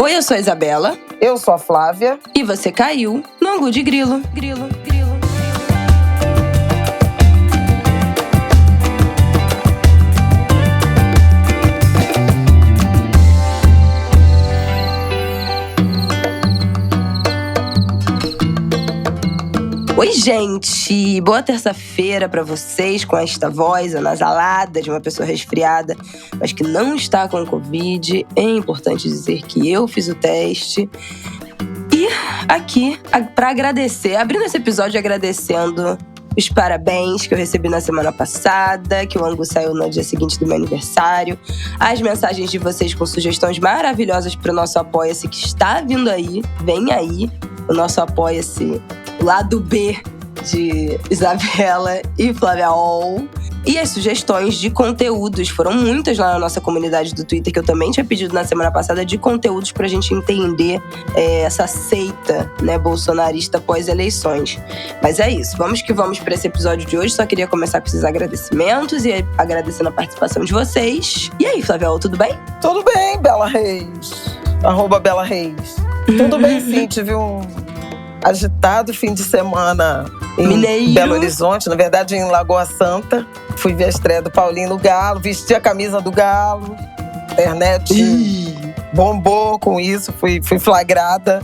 Oi, eu sou a Isabela. Eu sou a Flávia. E você caiu no Angu de Grilo. Grilo. Oi, gente! Boa terça-feira pra vocês com esta voz anasalada de uma pessoa resfriada, mas que não está com Covid. É importante dizer que eu fiz o teste. E aqui, pra agradecer, abrindo esse episódio agradecendo os parabéns que eu recebi na semana passada, que o Angu saiu no dia seguinte do meu aniversário, as mensagens de vocês com sugestões maravilhosas pro nosso Apoia-se que está vindo aí, vem aí, o nosso Apoia-se lado B de Isabela e Flávia Ol. E as sugestões de conteúdos, foram muitas lá na nossa comunidade do Twitter, que eu também tinha pedido na semana passada, de conteúdos pra gente entender essa seita, né, bolsonarista pós-eleições. Mas é isso, vamos que vamos pra esse episódio de hoje. Só queria começar com esses agradecimentos e agradecendo a participação de vocês. E aí, Flávia Ol, tudo bem? Tudo bem, Bela Reis. @Bela Reis. Tudo bem, sim, tive um agitado fim de semana em Mineiro. Belo Horizonte, na verdade em Lagoa Santa. Fui ver a estreia do Paulinho no Galo, vesti a camisa do Galo. Internet bombou com isso, fui flagrada.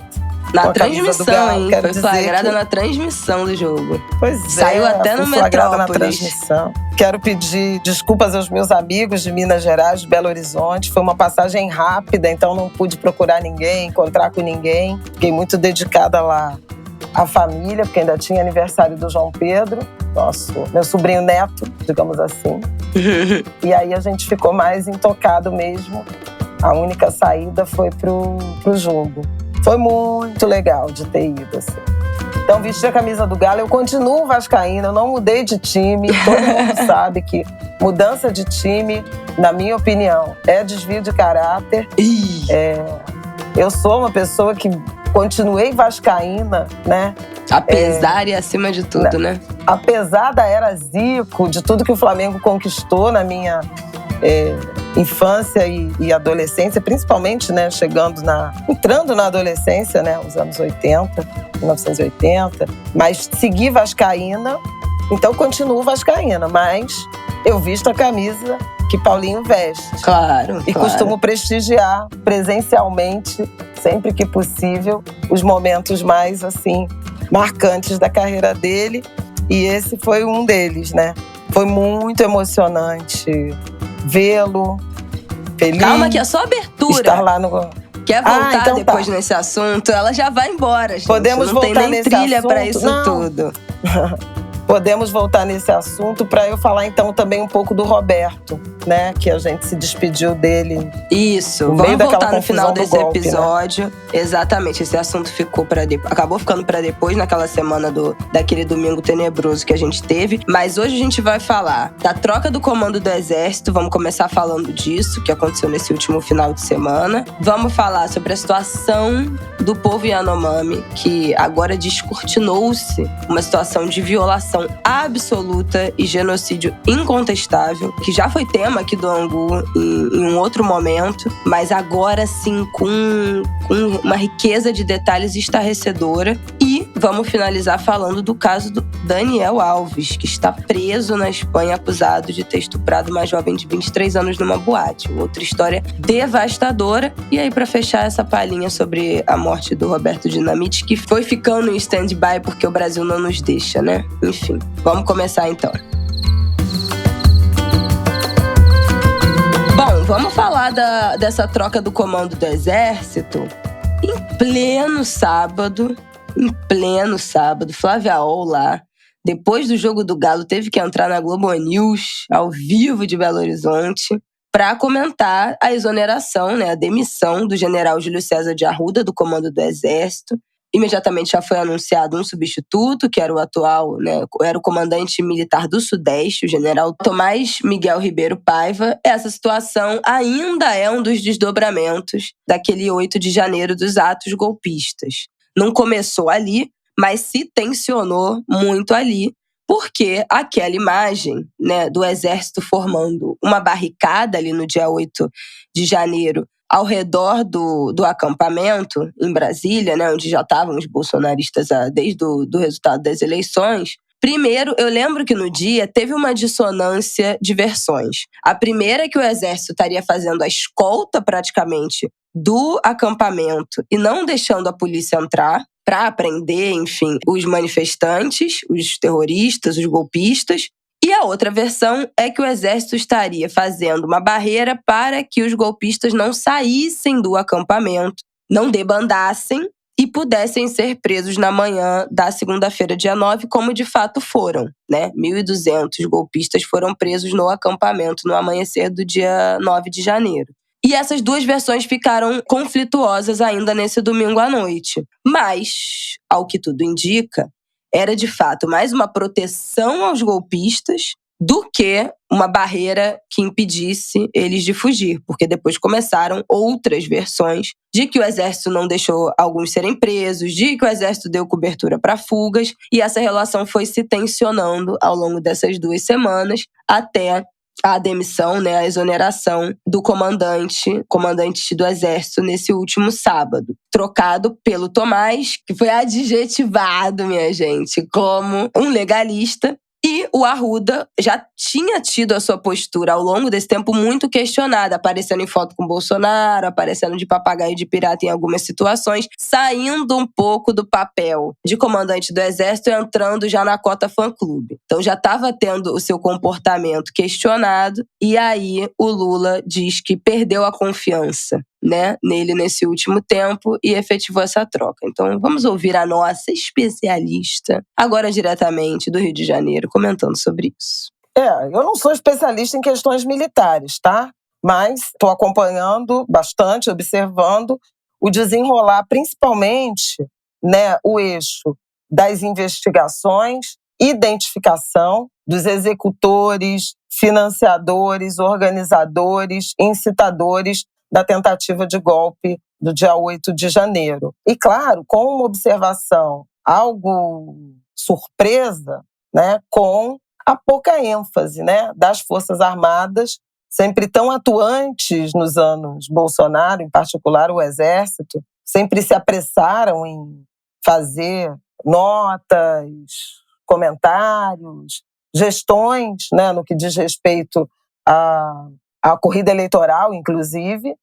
Na com a camisa do transmissão, Galo. hein? Quero Foi dizer flagrada que... na transmissão do jogo. Pois é, Saiu até no fui flagrada na Metrópolis. transmissão. Quero pedir desculpas aos meus amigos de Minas Gerais, de Belo Horizonte. Foi uma passagem rápida, então não pude procurar ninguém, encontrar com ninguém. Fiquei muito dedicada lá à família, porque ainda tinha aniversário do João Pedro, meu sobrinho neto, digamos assim. E aí a gente ficou mais intocado mesmo. A única saída foi pro jogo. Foi muito legal de ter ido, assim. Então, vesti a camisa do Galo. Eu continuo vascaína, eu não mudei de time. Todo mundo sabe que mudança de time, na minha opinião, é desvio de caráter. Eu sou uma pessoa que continuei vascaína, né? Apesar e acima de tudo, né? Apesar da era Zico, de tudo que o Flamengo conquistou na minha infância e adolescência, principalmente, né, entrando na adolescência, né, os anos 80, 1980, mas segui vascaína, então continuo vascaína, mas eu visto a camisa que Paulinho veste. Claro. E costumo prestigiar presencialmente, sempre que possível, os momentos mais, assim, marcantes da carreira dele. E esse foi um deles, né? Foi muito emocionante vê-lo feliz. Calma que é só abertura. Estar lá no... Quer voltar então depois tá. nesse assunto? Ela já vai embora, gente. Podemos não voltar tem nem nesse trilha assunto? pra isso Não. tudo. Podemos voltar nesse assunto para eu falar então também um pouco do Roberto, né? Que a gente se despediu dele. Isso, No vamos meio daquela voltar no final confusão do desse golpe, episódio. Né? Exatamente, esse assunto acabou ficando para depois, naquela semana daquele domingo tenebroso que a gente teve. Mas hoje a gente vai falar da troca do comando do Exército. Vamos começar falando disso, que aconteceu nesse último final de semana. Vamos falar sobre a situação do povo Yanomami, que agora descortinou-se uma situação de violação absoluta e genocídio incontestável, que já foi tema aqui do Angu em um outro momento, mas agora sim com uma riqueza de detalhes estarrecedora. E vamos finalizar falando do caso do Daniel Alves, que está preso na Espanha acusado de ter estuprado uma jovem de 23 anos numa boate. Outra história devastadora. E aí, para fechar essa palhinha sobre a morte do Roberto Dinamite, que foi ficando em stand-by porque o Brasil não nos deixa, né? Enfim, vamos começar então. Bom, vamos falar dessa troca do comando do Exército em pleno sábado, Flávia Ol lá, depois do jogo do Galo, teve que entrar na Globo News, ao vivo de Belo Horizonte, para comentar a exoneração, né, a demissão do general Júlio César de Arruda do comando do Exército. Imediatamente já foi anunciado um substituto, que era o atual, né, era o comandante militar do Sudeste, o general Tomás Miguel Ribeiro Paiva. Essa situação ainda é um dos desdobramentos daquele 8 de janeiro dos atos golpistas. Não começou ali, mas se tensionou muito ali, porque aquela imagem, né, do Exército formando uma barricada ali no dia 8 de janeiro, ao redor do acampamento em Brasília, né, onde já estavam os bolsonaristas desde o resultado das eleições. Primeiro, eu lembro que no dia teve uma dissonância de versões. A primeira é que o exército estaria fazendo a escolta praticamente do acampamento e não deixando a polícia entrar para prender, enfim, os manifestantes, os terroristas, os golpistas. E a outra versão é que o exército estaria fazendo uma barreira para que os golpistas não saíssem do acampamento, não debandassem e pudessem ser presos na manhã da segunda-feira, dia 9, como de fato foram, né? 1.200 golpistas foram presos no acampamento no amanhecer do dia 9 de janeiro. E essas duas versões ficaram conflituosas ainda nesse domingo à noite. Mas, ao que tudo indica, era de fato mais uma proteção aos golpistas do que uma barreira que impedisse eles de fugir, porque depois começaram outras versões de que o exército não deixou alguns serem presos, de que o exército deu cobertura para fugas, e essa relação foi se tensionando ao longo dessas 2 semanas, até a demissão, né, a exoneração do comandante do exército nesse último sábado, trocado pelo Tomás, que foi adjetivado, minha gente, como um legalista. E o Arruda já tinha tido a sua postura ao longo desse tempo muito questionada, aparecendo em foto com Bolsonaro, aparecendo de papagaio de pirata em algumas situações, saindo um pouco do papel de comandante do exército e entrando já na cota fã-clube. Então já estava tendo o seu comportamento questionado, e aí o Lula diz que perdeu a confiança, né, nele nesse último tempo e efetivou essa troca. Então vamos ouvir a nossa especialista, agora diretamente do Rio de Janeiro, comentando sobre isso. Eu não sou especialista em questões militares, tá? Mas estou acompanhando bastante, observando o desenrolar, principalmente, né, o eixo das investigações, identificação dos executores, financiadores, organizadores, incitadores da tentativa de golpe do dia 8 de janeiro. E, claro, com uma observação algo surpresa, né, com a pouca ênfase, né, das Forças Armadas, sempre tão atuantes nos anos Bolsonaro, em particular o Exército, sempre se apressaram em fazer notas, comentários, gestões, né, no que diz respeito à corrida eleitoral, inclusive,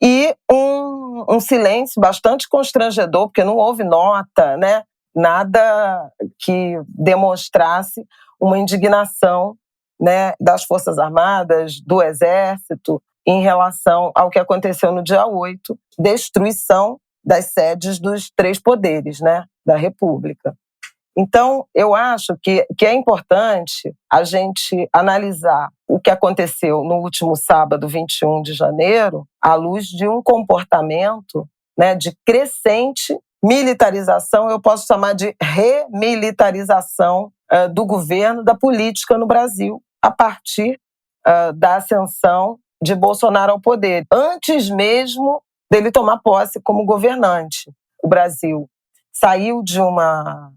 e um silêncio bastante constrangedor, porque não houve nota, né, nada que demonstrasse uma indignação, né, das Forças Armadas, do Exército, em relação ao que aconteceu no dia 8, destruição das sedes dos 3 poderes, né, da República. Então, eu acho que é importante a gente analisar o que aconteceu no último sábado, 21 de janeiro, à luz de um comportamento, né, de crescente militarização, eu posso chamar de remilitarização do governo, da política no Brasil, a partir da ascensão de Bolsonaro ao poder, antes mesmo dele tomar posse como governante. O Brasil saiu de uma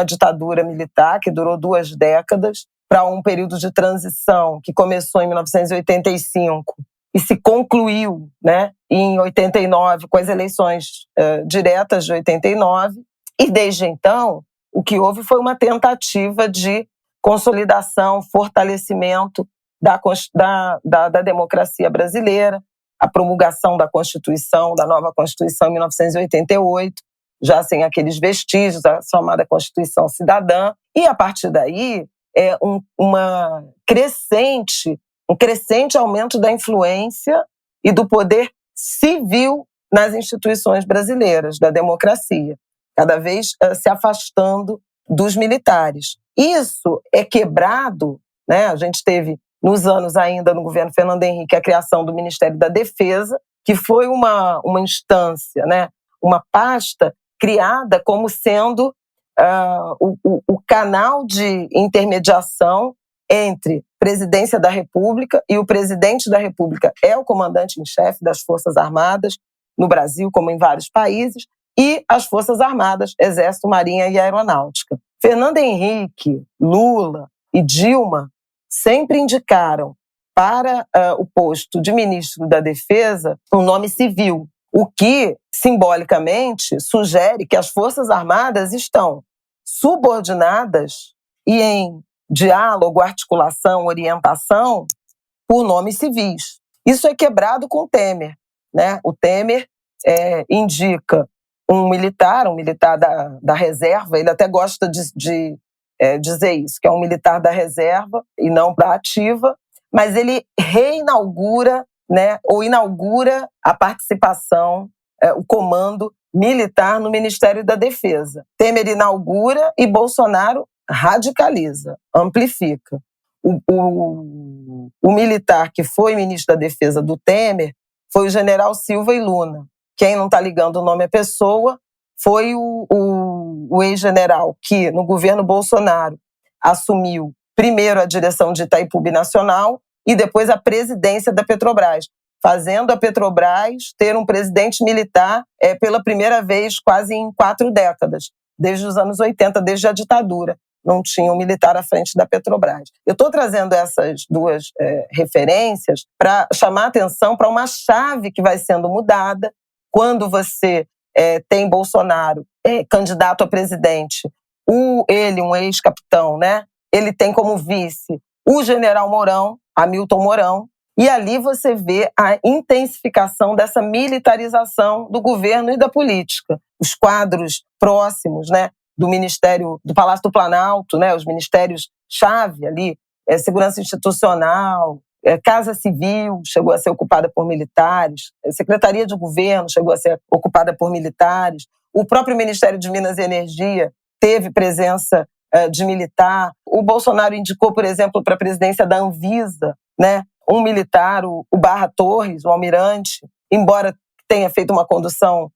ditadura militar que durou 2 décadas para um período de transição que começou em 1985 e se concluiu, né, em 89 com as eleições diretas de 89. E desde então, o que houve foi uma tentativa de consolidação, fortalecimento da democracia brasileira, a promulgação da Constituição, da nova Constituição em 1988, já sem aqueles vestígios, a chamada Constituição Cidadã. E, a partir daí, um crescente aumento da influência e do poder civil nas instituições brasileiras, da democracia, cada vez se afastando dos militares. Isso é quebrado, né? A gente teve, nos anos ainda no governo Fernando Henrique, a criação do Ministério da Defesa, que foi uma instância, né? Uma pasta criada como sendo o canal de intermediação entre presidência da República, e o presidente da República é o comandante em chefe das Forças Armadas, no Brasil, como em vários países, e as Forças Armadas, Exército, Marinha e Aeronáutica. Fernando Henrique, Lula e Dilma sempre indicaram para o posto de ministro da Defesa um nome civil, o que, simbolicamente, sugere que as Forças Armadas estão subordinadas e em diálogo, articulação, orientação por nomes civis. Isso é quebrado com o Temer, né? O Temer indica um militar da reserva, ele até gosta de dizer isso, que é um militar da reserva e não da ativa, mas ele reinaugura, né, ou inaugura a participação, o comando militar no Ministério da Defesa. Temer inaugura e Bolsonaro radicaliza, amplifica. O militar que foi ministro da Defesa do Temer foi o general Silva e Luna. Quem não está ligando o nome à pessoa foi o ex-general que, no governo Bolsonaro, assumiu primeiro a direção de Itaipu Binacional e depois a presidência da Petrobras, fazendo a Petrobras ter um presidente militar pela primeira vez quase em 4 décadas, desde os anos 80, desde a ditadura. Não tinha um militar à frente da Petrobras. Eu estou trazendo essas duas referências para chamar a atenção para uma chave que vai sendo mudada quando você tem Bolsonaro candidato a presidente, ele, um ex-capitão, né? Ele tem como vice o general Mourão, Hamilton Mourão, e ali você vê a intensificação dessa militarização do governo e da política. Os quadros próximos, né, do Ministério, do Palácio do Planalto, né, os ministérios-chave ali, Segurança Institucional, Casa Civil chegou a ser ocupada por militares, Secretaria de Governo chegou a ser ocupada por militares, o próprio Ministério de Minas e Energia teve presença de militar. O Bolsonaro indicou, por exemplo, para a presidência da Anvisa, né, um militar, o Barra Torres, o almirante, embora tenha feito uma condução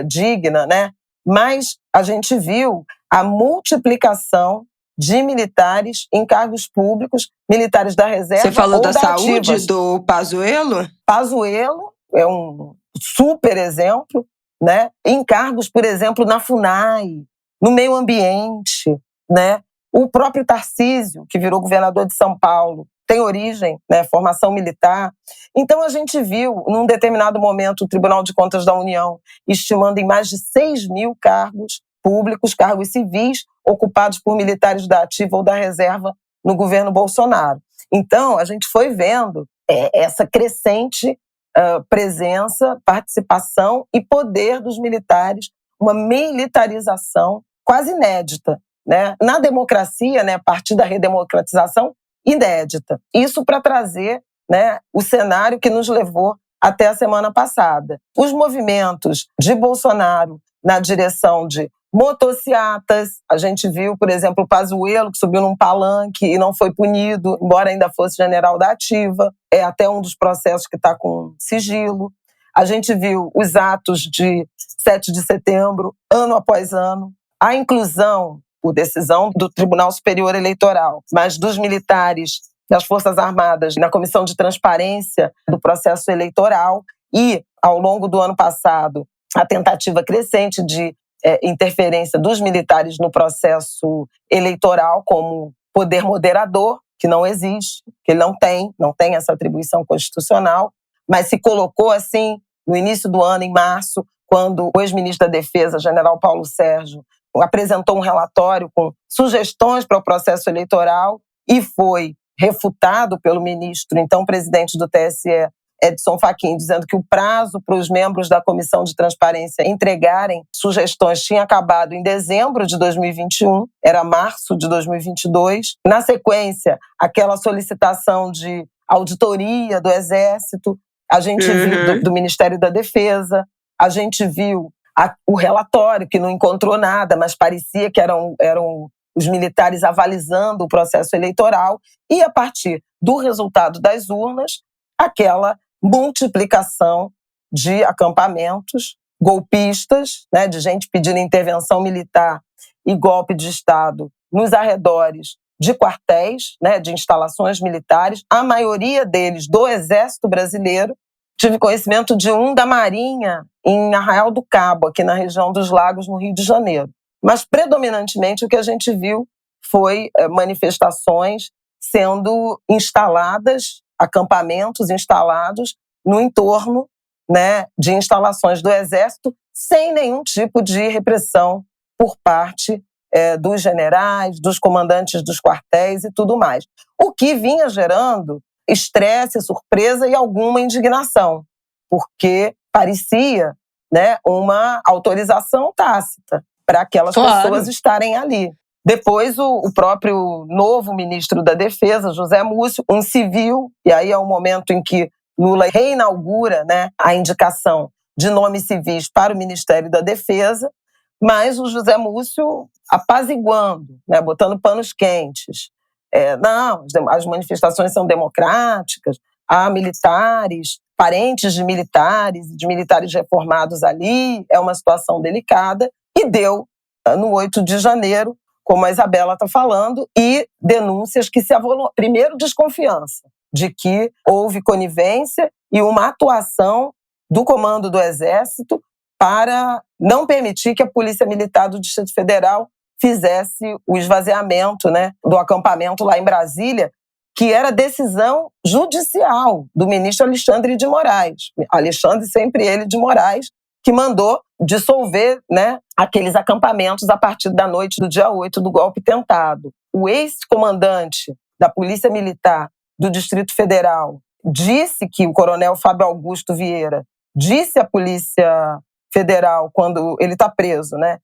digna, né, mas a gente viu a multiplicação de militares em cargos públicos, militares da reserva. Você falou ou da saúde ativas. do Pazuello? Pazuello é um super exemplo, né? Em cargos, por exemplo, na FUNAI, no meio ambiente, né? O próprio Tarcísio, que virou governador de São Paulo, tem origem, né, formação militar. Então a gente viu, num determinado momento, o Tribunal de Contas da União estimando em mais de 6 mil cargos públicos, cargos civis, ocupados por militares da ativa ou da reserva no governo Bolsonaro. Então a gente foi vendo essa crescente presença, participação e poder dos militares, uma militarização quase inédita, né? Na democracia, né, a partir da redemocratização, inédita. Isso para trazer, né, o cenário que nos levou até a semana passada. Os movimentos de Bolsonaro na direção de motociatas, a gente viu, por exemplo, o Pazuello, que subiu num palanque e não foi punido, embora ainda fosse general da ativa, é até um dos processos que está com sigilo. A gente viu os atos de 7 de setembro, ano após ano, a inclusão, por decisão do Tribunal Superior Eleitoral, mas dos militares das Forças Armadas na Comissão de Transparência do processo eleitoral e, ao longo do ano passado, a tentativa crescente de interferência dos militares no processo eleitoral como poder moderador, que não existe, que ele não tem essa atribuição constitucional, mas se colocou assim no início do ano, em março, quando o ex-ministro da Defesa, general Paulo Sérgio, apresentou um relatório com sugestões para o processo eleitoral e foi refutado pelo ministro, então presidente do TSE, Edson Fachin, dizendo que o prazo para os membros da Comissão de Transparência entregarem sugestões tinha acabado em dezembro de 2021, era março de 2022. Na sequência, aquela solicitação de auditoria do Exército, a gente viu do Ministério da Defesa, a gente viu o relatório, que não encontrou nada, mas parecia que eram os militares avalizando o processo eleitoral, e a partir do resultado das urnas, aquela multiplicação de acampamentos golpistas, né, de gente pedindo intervenção militar e golpe de Estado nos arredores de quartéis, né, de instalações militares, a maioria deles do Exército Brasileiro. Tive conhecimento de um da Marinha em Arraial do Cabo, aqui na região dos Lagos, no Rio de Janeiro. Mas, predominantemente, o que a gente viu foi manifestações sendo instaladas acampamentos instalados no entorno, né, de instalações do Exército, sem nenhum tipo de repressão por parte dos generais, dos comandantes dos quartéis e tudo mais. O que vinha gerando estresse, surpresa e alguma indignação, porque parecia, né, uma autorização tácita para aquelas pessoas estarem ali. Depois, o próprio novo ministro da Defesa, José Múcio, um civil, e aí é o momento em que Lula reinaugura, né, a indicação de nomes civis para o Ministério da Defesa, mas o José Múcio apaziguando, né, botando panos quentes. Não, as manifestações são democráticas, há militares, parentes de militares reformados ali, é uma situação delicada, e deu, no 8 de janeiro, como a Isabela está falando, e denúncias que se avoluam. Primeiro, desconfiança de que houve conivência e uma atuação do comando do Exército para não permitir que a Polícia Militar do Distrito Federal fizesse o esvaziamento, né, do acampamento lá em Brasília, que era decisão judicial do ministro Alexandre de Moraes. Alexandre, sempre ele de Moraes, que mandou dissolver, né, aqueles acampamentos a partir da noite do dia 8 do golpe tentado. O ex-comandante da Polícia Militar do Distrito Federal disse que o coronel Fábio Augusto Vieira disse à Polícia Federal, quando ele está preso, né,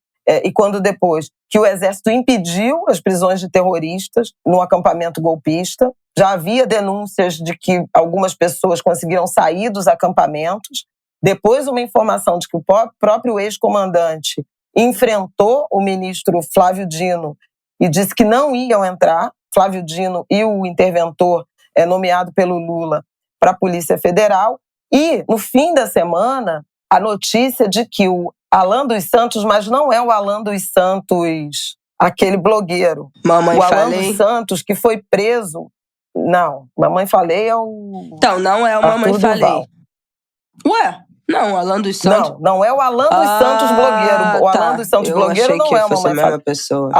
e quando depois, que o Exército impediu as prisões de terroristas no acampamento golpista. Já havia denúncias de que algumas pessoas conseguiram sair dos acampamentos. Depois, uma informação de que o próprio ex-comandante enfrentou o ministro Flávio Dino e disse que não iam entrar, Flávio Dino e o interventor nomeado pelo Lula para a Polícia Federal. E, no fim da semana, a notícia de que o Alan dos Santos, mas não é o Alan dos Santos, aquele blogueiro. Mamãe o Alan Falei. dos Santos, que foi preso. Não, Mamãe Falei é o... Então, não é o Mamãe Arthur Falei. Duval. Ué, não, o Alan dos Santos. Não é o Alan dos Santos blogueiro. O Alan dos Santos blogueiro não é o Mamãe Falei. A pessoa.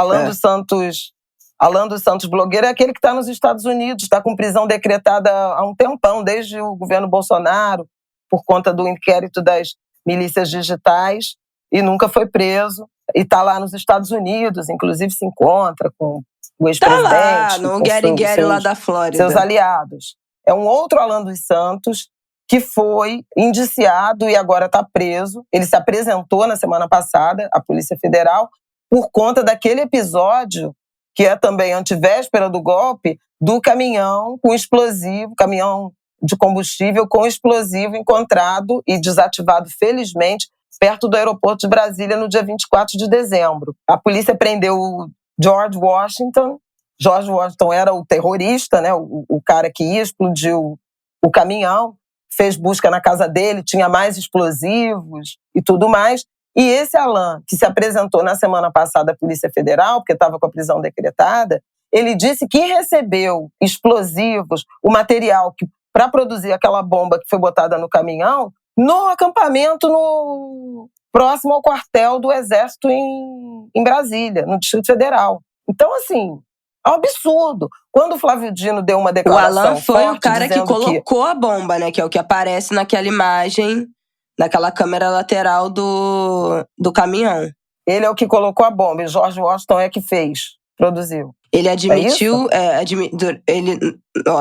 Alan dos Santos blogueiro é aquele que está nos Estados Unidos, está com prisão decretada há um tempão, desde o governo Bolsonaro, por conta do inquérito das milícias digitais, e nunca foi preso, e está lá nos Estados Unidos, inclusive se encontra com o ex-presidente, tá lá, no Getty lá da Flórida. Seus aliados. É um outro Alan dos Santos que foi indiciado e agora está preso. Ele se apresentou na semana passada à Polícia Federal por conta daquele episódio, que é também antivéspera do golpe, do caminhão com explosivo, caminhão de combustível com explosivo encontrado e desativado, felizmente, perto do aeroporto de Brasília no dia 24 de dezembro. A polícia prendeu o George Washington. George Washington era o terrorista, né? o cara que ia explodir o caminhão, fez busca na casa dele, tinha mais explosivos e tudo mais. E esse Alan, que se apresentou na semana passada à Polícia Federal, porque estava com a prisão decretada, ele disse que recebeu explosivos, o material para produzir aquela bomba que foi botada no caminhão, no acampamento próximo ao quartel do Exército em Brasília, no Distrito Federal. Então, assim, é um absurdo. Quando o Flávio Dino deu uma declaração forte, o Alan foi forte, o cara que colocou a bomba, né? Que é o que aparece naquela imagem, naquela câmera lateral do caminhão. Ele é o que colocou a bomba, e George Washington é que produziu. Ele admitiu,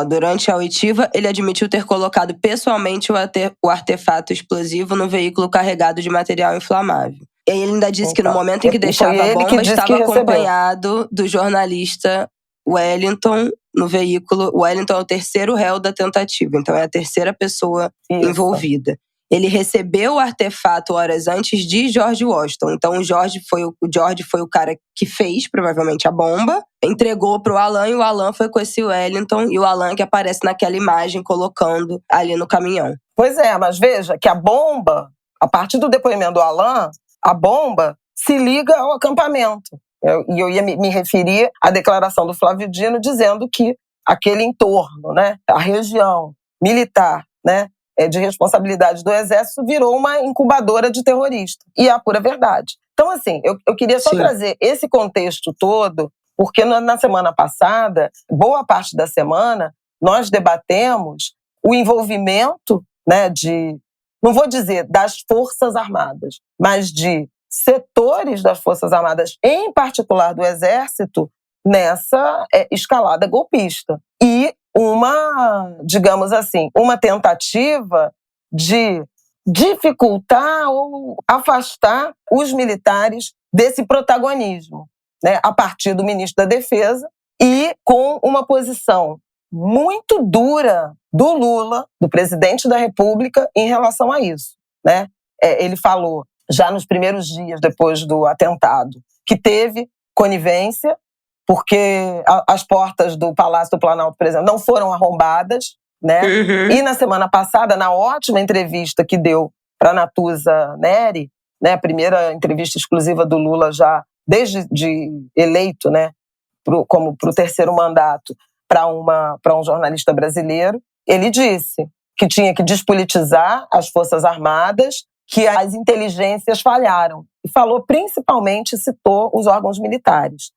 durante a oitiva, ele admitiu ter colocado pessoalmente o artefato explosivo no veículo carregado de material inflamável. E ele ainda disse que no momento em que deixava a bomba, estava acompanhado do jornalista Wellington no veículo. O Wellington é o terceiro réu da tentativa, então é a terceira pessoa envolvida. Ele recebeu o artefato horas antes de George Washington. Então o George foi o cara que fez, provavelmente, a bomba, entregou pro Alan, e o Alan foi com esse Wellington, e o Alan que aparece naquela imagem colocando ali no caminhão. Pois é, mas veja que a bomba, a partir do depoimento do Alan, a bomba se liga ao acampamento. E eu ia me referir à declaração do Flávio Dino dizendo que aquele entorno, né, a região militar, né, de responsabilidade do Exército, virou uma incubadora de terroristas. E é a pura verdade. Então, assim, eu queria só trazer esse contexto todo, porque na semana passada, boa parte da semana, nós debatemos o envolvimento, né, não vou dizer das Forças Armadas, mas de setores das Forças Armadas, em particular do Exército, nessa escalada golpista. E digamos assim, uma tentativa de dificultar ou afastar os militares desse protagonismo, né, a partir do ministro da Defesa e com uma posição muito dura do Lula, do presidente da República, em relação a isso, né? Ele falou, já nos primeiros dias depois do atentado, que teve conivência, porque as portas do Palácio do Planalto, por exemplo, não foram arrombadas, né? Uhum. E na semana passada, na ótima entrevista que deu para Natuza Neri, né, a primeira entrevista exclusiva do Lula já desde eleito, né, como para o terceiro mandato, para um jornalista brasileiro, ele disse que tinha que despolitizar as Forças Armadas, que as inteligências falharam. E falou principalmente, citou os órgãos militares.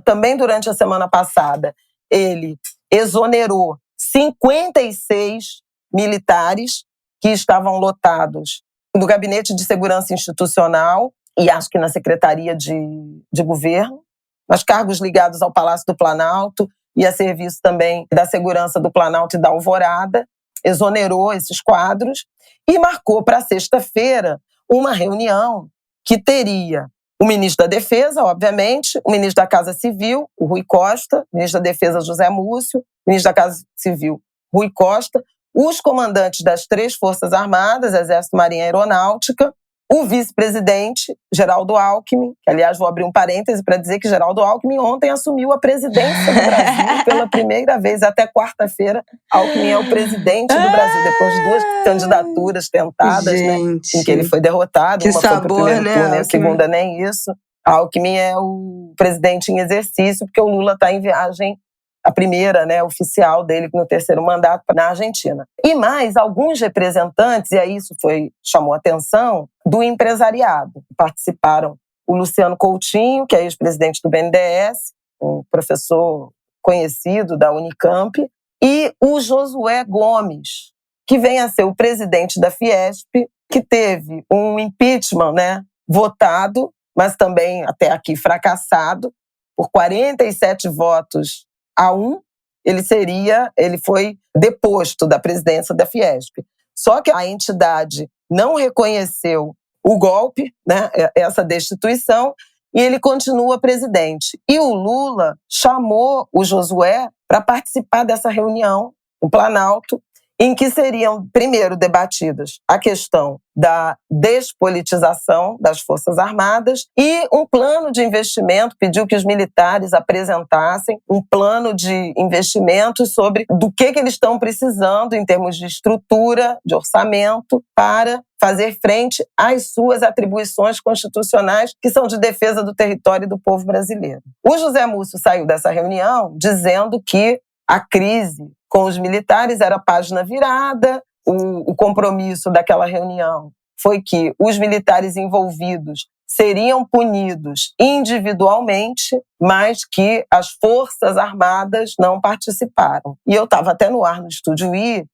Também durante a semana passada, ele exonerou 56 militares que estavam lotados no Gabinete de Segurança Institucional e acho que na Secretaria de Governo, mas cargos ligados ao Palácio do Planalto e a serviço também da Segurança do Planalto e da Alvorada, exonerou esses quadros e marcou para sexta-feira uma reunião que teria o ministro da Defesa, obviamente, o ministro da Casa Civil, o Rui Costa, o ministro da Defesa, José Múcio, o ministro da Casa Civil, Rui Costa, os comandantes das 3 Forças Armadas, Exército, Marinha e Aeronáutica, o vice-presidente, Geraldo Alckmin, que, aliás, vou abrir um parêntese para dizer que Geraldo Alckmin ontem assumiu a presidência do Brasil pela primeira vez. Até quarta-feira, Alckmin é o presidente do Brasil, depois de 2 candidaturas tentadas, né, em que ele foi derrotado. Que uma sabor, foi para o primeiro né, turno e a Alckmin? segunda nem isso. Alckmin é o presidente em exercício, porque o Lula está em viagem, a primeira, né, oficial dele no terceiro mandato na Argentina. E mais alguns representantes, e aí isso chamou a atenção, do empresariado. Participaram o Luciano Coutinho, que é ex-presidente do BNDES, um professor conhecido da Unicamp, e o Josué Gomes, que vem a ser o presidente da Fiesp, que teve um impeachment, né, votado, mas também até aqui fracassado, por 47 votos a 1, ele foi deposto da presidência da Fiesp. Só que a entidade não reconheceu o golpe, né, essa destituição, e ele continua presidente. E o Lula chamou o Josué para participar dessa reunião no Planalto, em que seriam, primeiro, debatidas a questão da despolitização das Forças Armadas e um plano de investimento, pediu que os militares apresentassem um plano de investimentos sobre do que eles estão precisando em termos de estrutura, de orçamento, para fazer frente às suas atribuições constitucionais, que são de defesa do território e do povo brasileiro. O José Múcio saiu dessa reunião dizendo que a crise com os militares era página virada. O compromisso daquela reunião foi que os militares envolvidos seriam punidos individualmente, mas que as Forças Armadas não participaram. E eu estava até no ar no Estúdio I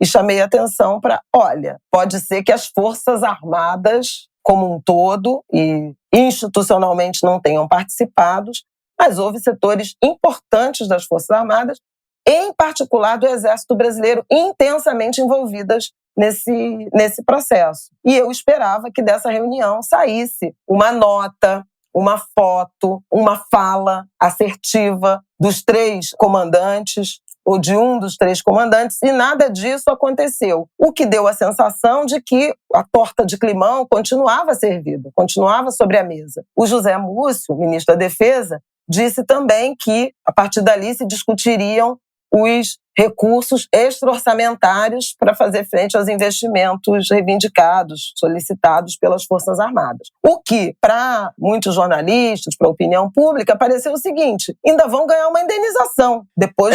e chamei a atenção para, olha, pode ser que as Forças Armadas como um todo e institucionalmente não tenham participado, mas houve setores importantes das Forças Armadas, em particular do Exército Brasileiro, intensamente envolvidas nesse processo. E eu esperava que dessa reunião saísse uma nota, uma foto, uma fala assertiva dos 3 comandantes, ou de um dos 3 comandantes, e nada disso aconteceu. O que deu a sensação de que a torta de climão continuava servida, continuava sobre a mesa. O José Múcio, ministro da Defesa, disse também que, a partir dali, se discutiriam os recursos extra-orçamentários para fazer frente aos investimentos reivindicados, solicitados pelas Forças Armadas. O que, para muitos jornalistas, para a opinião pública, pareceu o seguinte: ainda vão ganhar uma indenização depois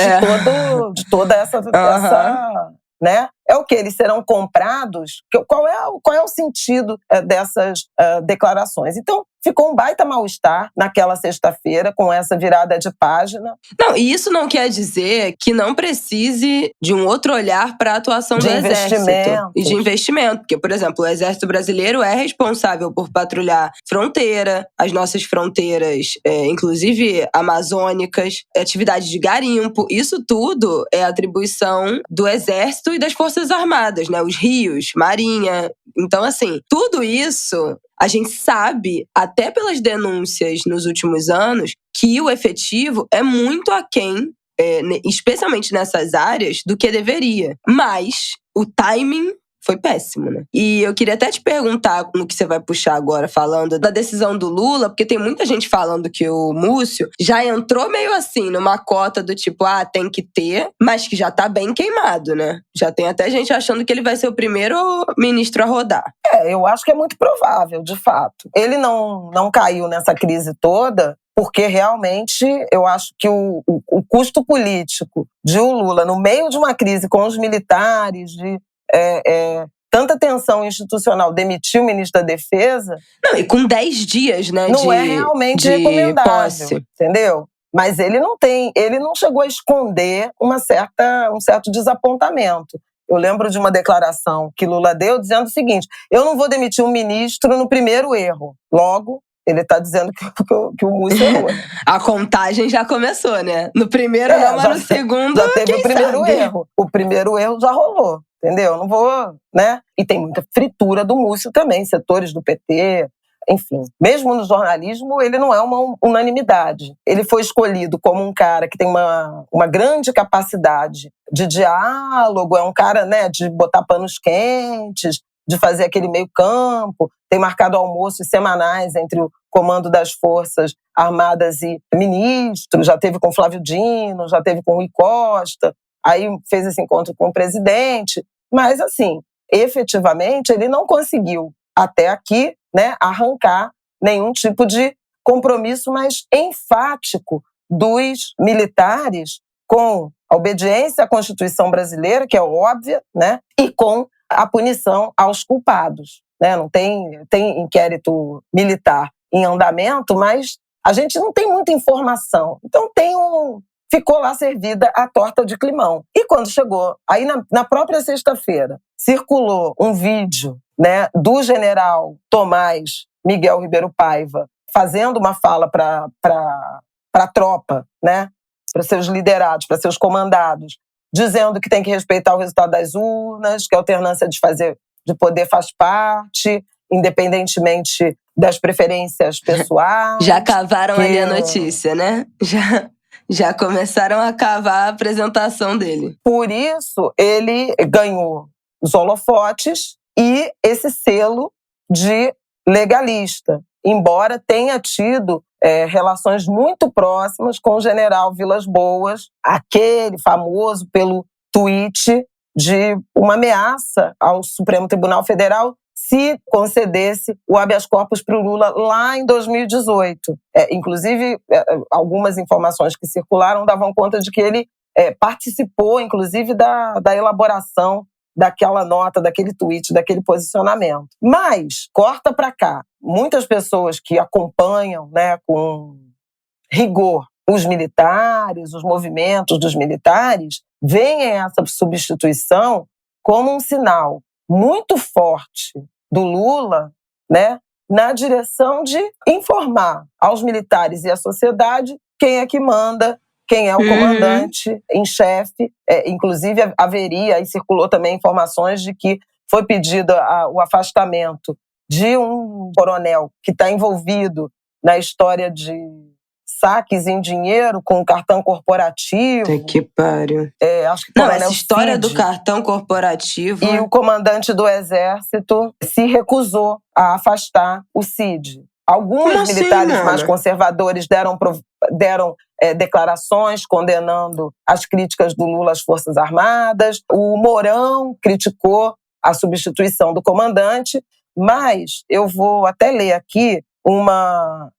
de toda essa né, é o que? Eles serão comprados? Qual é o sentido dessas declarações? Então, ficou um baita mal-estar naquela sexta-feira, com essa virada de página. Não, e isso não quer dizer que não precise de um outro olhar para a atuação do Exército e de investimento. Porque, por exemplo, o Exército Brasileiro é responsável por patrulhar fronteira, as nossas fronteiras, inclusive amazônicas, atividade de garimpo. Isso tudo é atribuição do Exército e das Forças Armadas, né? Os rios, marinha. Então, assim, tudo isso a gente sabe, até pelas denúncias nos últimos anos, que o efetivo é muito aquém, especialmente nessas áreas, do que deveria. Mas o timing foi péssimo, né? E eu queria até te perguntar, no que você vai puxar agora, falando da decisão do Lula, porque tem muita gente falando que o Múcio já entrou meio assim, numa cota do tipo, tem que ter, mas que já tá bem queimado, né? Já tem até gente achando que ele vai ser o primeiro ministro a rodar. Eu acho que é muito provável, de fato. Ele não caiu nessa crise toda, porque realmente eu acho que o custo político de o Lula, no meio de uma crise com os militares, de tanta tensão institucional, demitir o ministro da Defesa... Não, e com 10 dias, né, não é realmente recomendável, posse. Entendeu? Mas ele não chegou a esconder um certo desapontamento. Eu lembro de uma declaração que Lula deu dizendo o seguinte: eu não vou demitir um ministro no primeiro erro. Logo, ele está dizendo que o Múcio errou. A contagem já começou, né? No primeiro não, mas no segundo, já teve o primeiro sabe? erro. O primeiro erro já rolou, entendeu? Não vou, né? E tem muita fritura do Múcio também, setores do PT, enfim. Mesmo no jornalismo, ele não é uma unanimidade. Ele foi escolhido como um cara que tem uma grande capacidade de diálogo, é um cara, né, de botar panos quentes, de fazer aquele meio campo, tem marcado almoços semanais entre o comando das Forças Armadas e ministros, já teve com Flávio Dino, já teve com Rui Costa, aí fez esse encontro com o presidente, mas assim, efetivamente ele não conseguiu até aqui, né, arrancar nenhum tipo de compromisso mais enfático dos militares com a obediência à Constituição brasileira, que é óbvia, né, e com a punição aos culpados, né? Não tem inquérito militar em andamento, mas a gente não tem muita informação. Então ficou lá servida a torta de climão. E quando chegou, aí na própria sexta-feira, circulou um vídeo, né, do general Tomás Miguel Ribeiro Paiva fazendo uma fala para a tropa, né, para seus liderados, para seus comandados, dizendo que tem que respeitar o resultado das urnas, que a alternância de poder faz parte, independentemente das preferências pessoais. Já cavaram ali a notícia, né? Já começaram a cavar a apresentação dele. Por isso, ele ganhou os holofotes e esse selo de legalista, embora tenha tido relações muito próximas com o general Vilas Boas, aquele famoso pelo tweet de uma ameaça ao Supremo Tribunal Federal se concedesse o habeas corpus para o Lula lá em 2018. Inclusive, algumas informações que circularam davam conta de que ele participou, inclusive, da elaboração daquela nota, daquele tweet, daquele posicionamento. Mas, corta para cá, muitas pessoas que acompanham, né, com rigor os militares, os movimentos dos militares, veem essa substituição como um sinal muito forte do Lula, né, na direção de informar aos militares e à sociedade quem é que manda, quem é o comandante em chefe. Inclusive, haveria, e circulou também informações de que foi pedido o afastamento de um coronel que está envolvido na história de saques em dinheiro com cartão corporativo. Que pariu. Acho que não, essa história do cartão corporativo... E o comandante do Exército se recusou a afastar o Cid. Alguns militares mais conservadores deram declarações condenando as críticas do Lula às Forças Armadas. O Mourão criticou a substituição do comandante, mas eu vou até ler aqui uma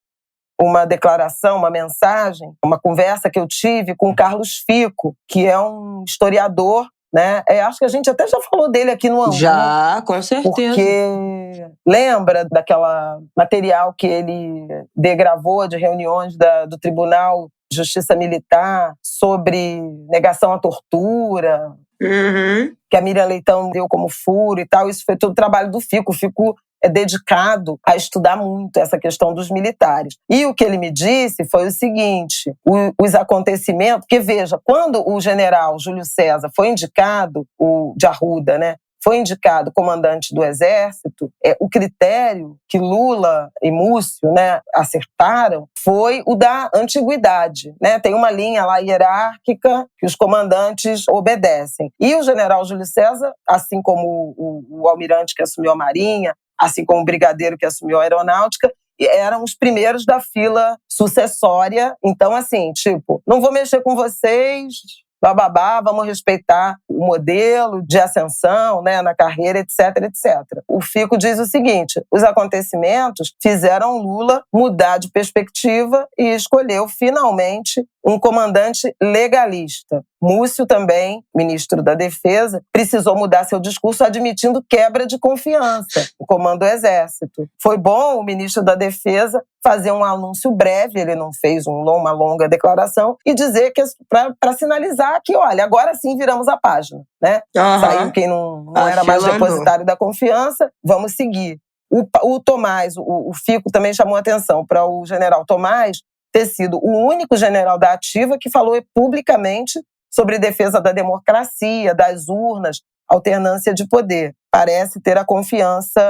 declaração, uma mensagem, uma conversa que eu tive com o Carlos Fico, que é um historiador né? Acho que a gente até já falou dele aqui no Ângulo. Já, com certeza. Porque lembra daquela material que ele degravou de reuniões do Tribunal de Justiça Militar sobre negação à tortura, que a Miriam Leitão deu como furo e tal. Isso foi todo trabalho do Fico. O Fico é dedicado a estudar muito essa questão dos militares. E o que ele me disse foi o seguinte, os acontecimentos, porque veja, quando o general Júlio César foi indicado, o de Arruda, né, foi indicado comandante do Exército, o critério que Lula e Múcio, né, acertaram foi o da antiguidade, né? Tem uma linha lá hierárquica que os comandantes obedecem. E o general Júlio César, assim como o almirante que assumiu a Marinha, assim como o brigadeiro que assumiu a aeronáutica, eram os primeiros da fila sucessória. Então, assim, tipo, não vou mexer com vocês, bababá, vamos respeitar o modelo de ascensão, né, na carreira, etc, etc. O Fico diz o seguinte, os acontecimentos fizeram Lula mudar de perspectiva e escolheu, finalmente, um comandante legalista. Múcio também, ministro da Defesa, precisou mudar seu discurso admitindo quebra de confiança no comando do Exército. Foi bom o ministro da Defesa fazer um anúncio breve, ele não fez uma longa declaração, e dizer que para sinalizar que, olha, agora sim viramos a página, né? Saiu quem não era mais depositário da confiança, vamos seguir. O Tomás, o Fico também chamou atenção para o general Tomás ter sido o único general da ativa que falou publicamente sobre defesa da democracia, das urnas, alternância de poder. Parece ter a confiança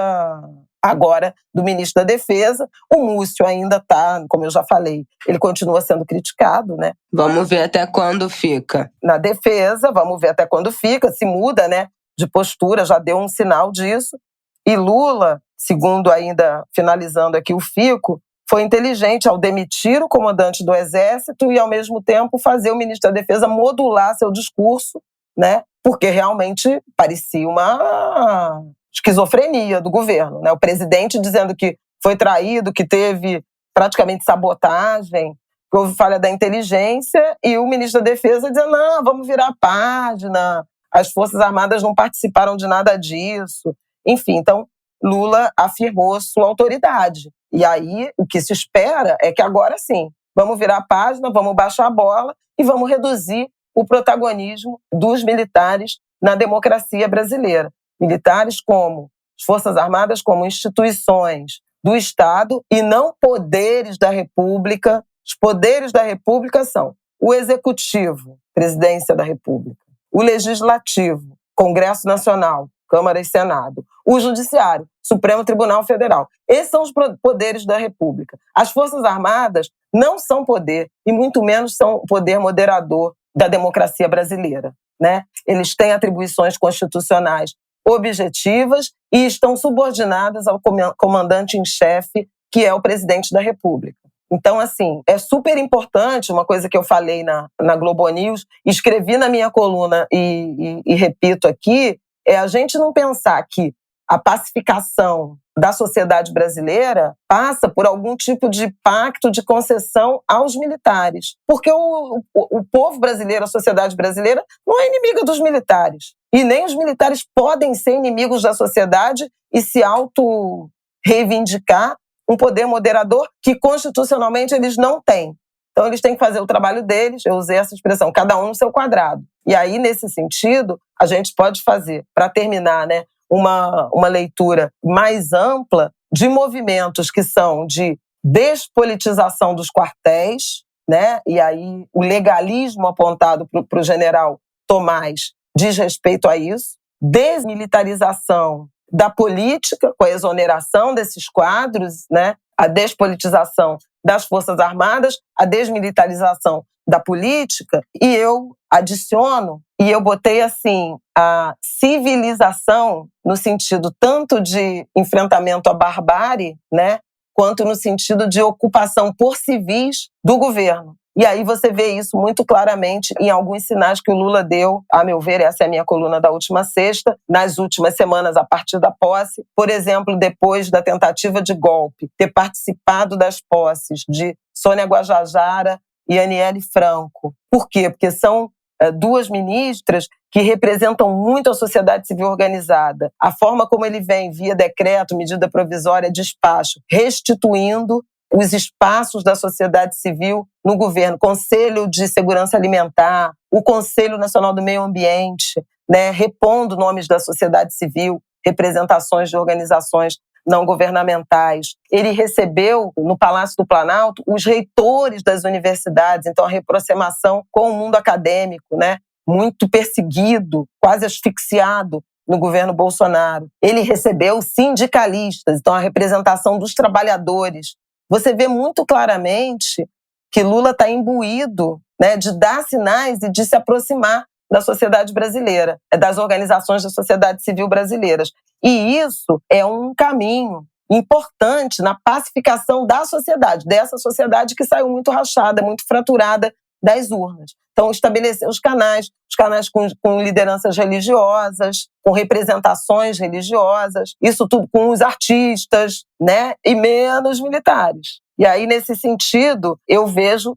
agora do ministro da Defesa. O Múcio ainda está, como eu já falei, ele continua sendo criticado, né? Vamos ver até quando fica. Na defesa, vamos ver até quando fica, se muda, né, de postura, já deu um sinal disso. E Lula, segundo ainda finalizando aqui o Fico, foi inteligente ao demitir o comandante do Exército e, ao mesmo tempo, fazer o ministro da Defesa modular seu discurso, né? Porque realmente parecia uma esquizofrenia do governo, né? O presidente dizendo que foi traído, que teve praticamente sabotagem, que houve falha da inteligência, e o ministro da Defesa dizendo, não, vamos virar a página, as Forças Armadas não participaram de nada disso. Enfim, então, Lula afirmou sua autoridade. E aí, o que se espera é que agora sim, vamos virar a página, vamos baixar a bola e vamos reduzir o protagonismo dos militares na democracia brasileira. Militares como as Forças Armadas, como instituições do Estado e não poderes da República. Os poderes da República são o Executivo, Presidência da República, o Legislativo, Congresso Nacional, Câmara e Senado, o Judiciário, Supremo Tribunal Federal. Esses são os poderes da República. As Forças Armadas não são poder, e muito menos são poder moderador da democracia brasileira, né? Eles têm atribuições constitucionais objetivas e estão subordinadas ao comandante em chefe, que é o presidente da República. Então, assim, é super importante, uma coisa que eu falei na Globo News, escrevi na minha coluna e repito aqui, é a gente não pensar que a pacificação da sociedade brasileira passa por algum tipo de pacto de concessão aos militares. Porque o povo brasileiro, a sociedade brasileira, não é inimiga dos militares. E nem os militares podem ser inimigos da sociedade e se auto-reivindicar um poder moderador que constitucionalmente eles não têm. Então eles têm que fazer o trabalho deles, eu usei essa expressão, cada um no seu quadrado. E aí, nesse sentido, a gente pode fazer, para terminar, né, uma leitura mais ampla de movimentos que são de despolitização dos quartéis, né? E aí o legalismo apontado para o general Tomás diz respeito a isso, desmilitarização da política, com a exoneração desses quadros, né? A despolitização das Forças Armadas, a desmilitarização da política, e eu adiciono, e eu botei assim, a civilização no sentido tanto de enfrentamento à barbárie, né, quanto no sentido de ocupação por civis do governo. E aí você vê isso muito claramente em alguns sinais que o Lula deu, a meu ver, essa é a minha coluna da última sexta, nas últimas semanas a partir da posse. Por exemplo, depois da tentativa de golpe, ter participado das posses de Sônia Guajajara e Aniele Franco. Por quê? Porque são duas ministras que representam muito a sociedade civil organizada. A forma como ele vem, via decreto, medida provisória, despacho, restituindo os espaços da sociedade civil no governo, Conselho de Segurança Alimentar, o Conselho Nacional do Meio Ambiente, né, repondo nomes da sociedade civil, representações de organizações não governamentais. Ele recebeu, no Palácio do Planalto, os reitores das universidades, então a reaproximação com o mundo acadêmico, né, muito perseguido, quase asfixiado no governo Bolsonaro. Ele recebeu sindicalistas, então a representação dos trabalhadores. Você vê muito claramente que Lula está imbuído, né, de dar sinais e de se aproximar da sociedade brasileira, das organizações da sociedade civil brasileiras. E isso é um caminho importante na pacificação da sociedade, dessa sociedade que saiu muito rachada, muito fraturada das urnas. Então, estabelecer os canais com lideranças religiosas, com representações religiosas, isso tudo com os artistas, né, e menos militares. E aí, nesse sentido, eu vejo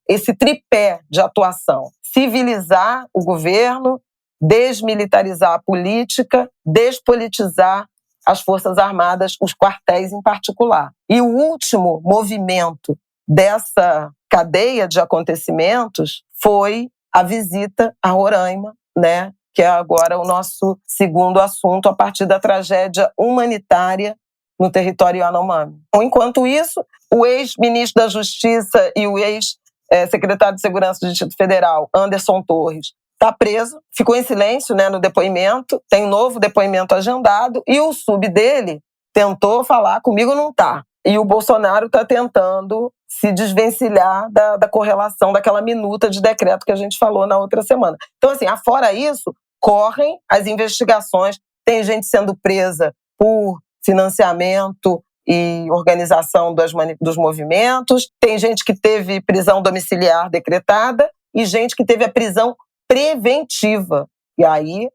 esse tripé de atuação. Civilizar o governo, desmilitarizar a política, despolitizar as Forças Armadas, os quartéis em particular. E o último movimento dessa cadeia de acontecimentos foi a visita a Roraima, né, que é agora o nosso segundo assunto a partir da tragédia humanitária no território Yanomami. Enquanto isso, o ex-ministro da Justiça e o ex-secretário de Segurança do Distrito Federal, Anderson Torres, está preso, ficou em silêncio, né, no depoimento, tem um novo depoimento agendado, e o sub dele tentou falar, comigo não tá. E o Bolsonaro está tentando se desvencilhar da correlação daquela minuta de decreto que a gente falou na outra semana. Então, assim, afora isso, correm as investigações, tem gente sendo presa por financiamento e organização dos movimentos, tem gente que teve prisão domiciliar decretada e gente que teve a prisão preventiva. E aí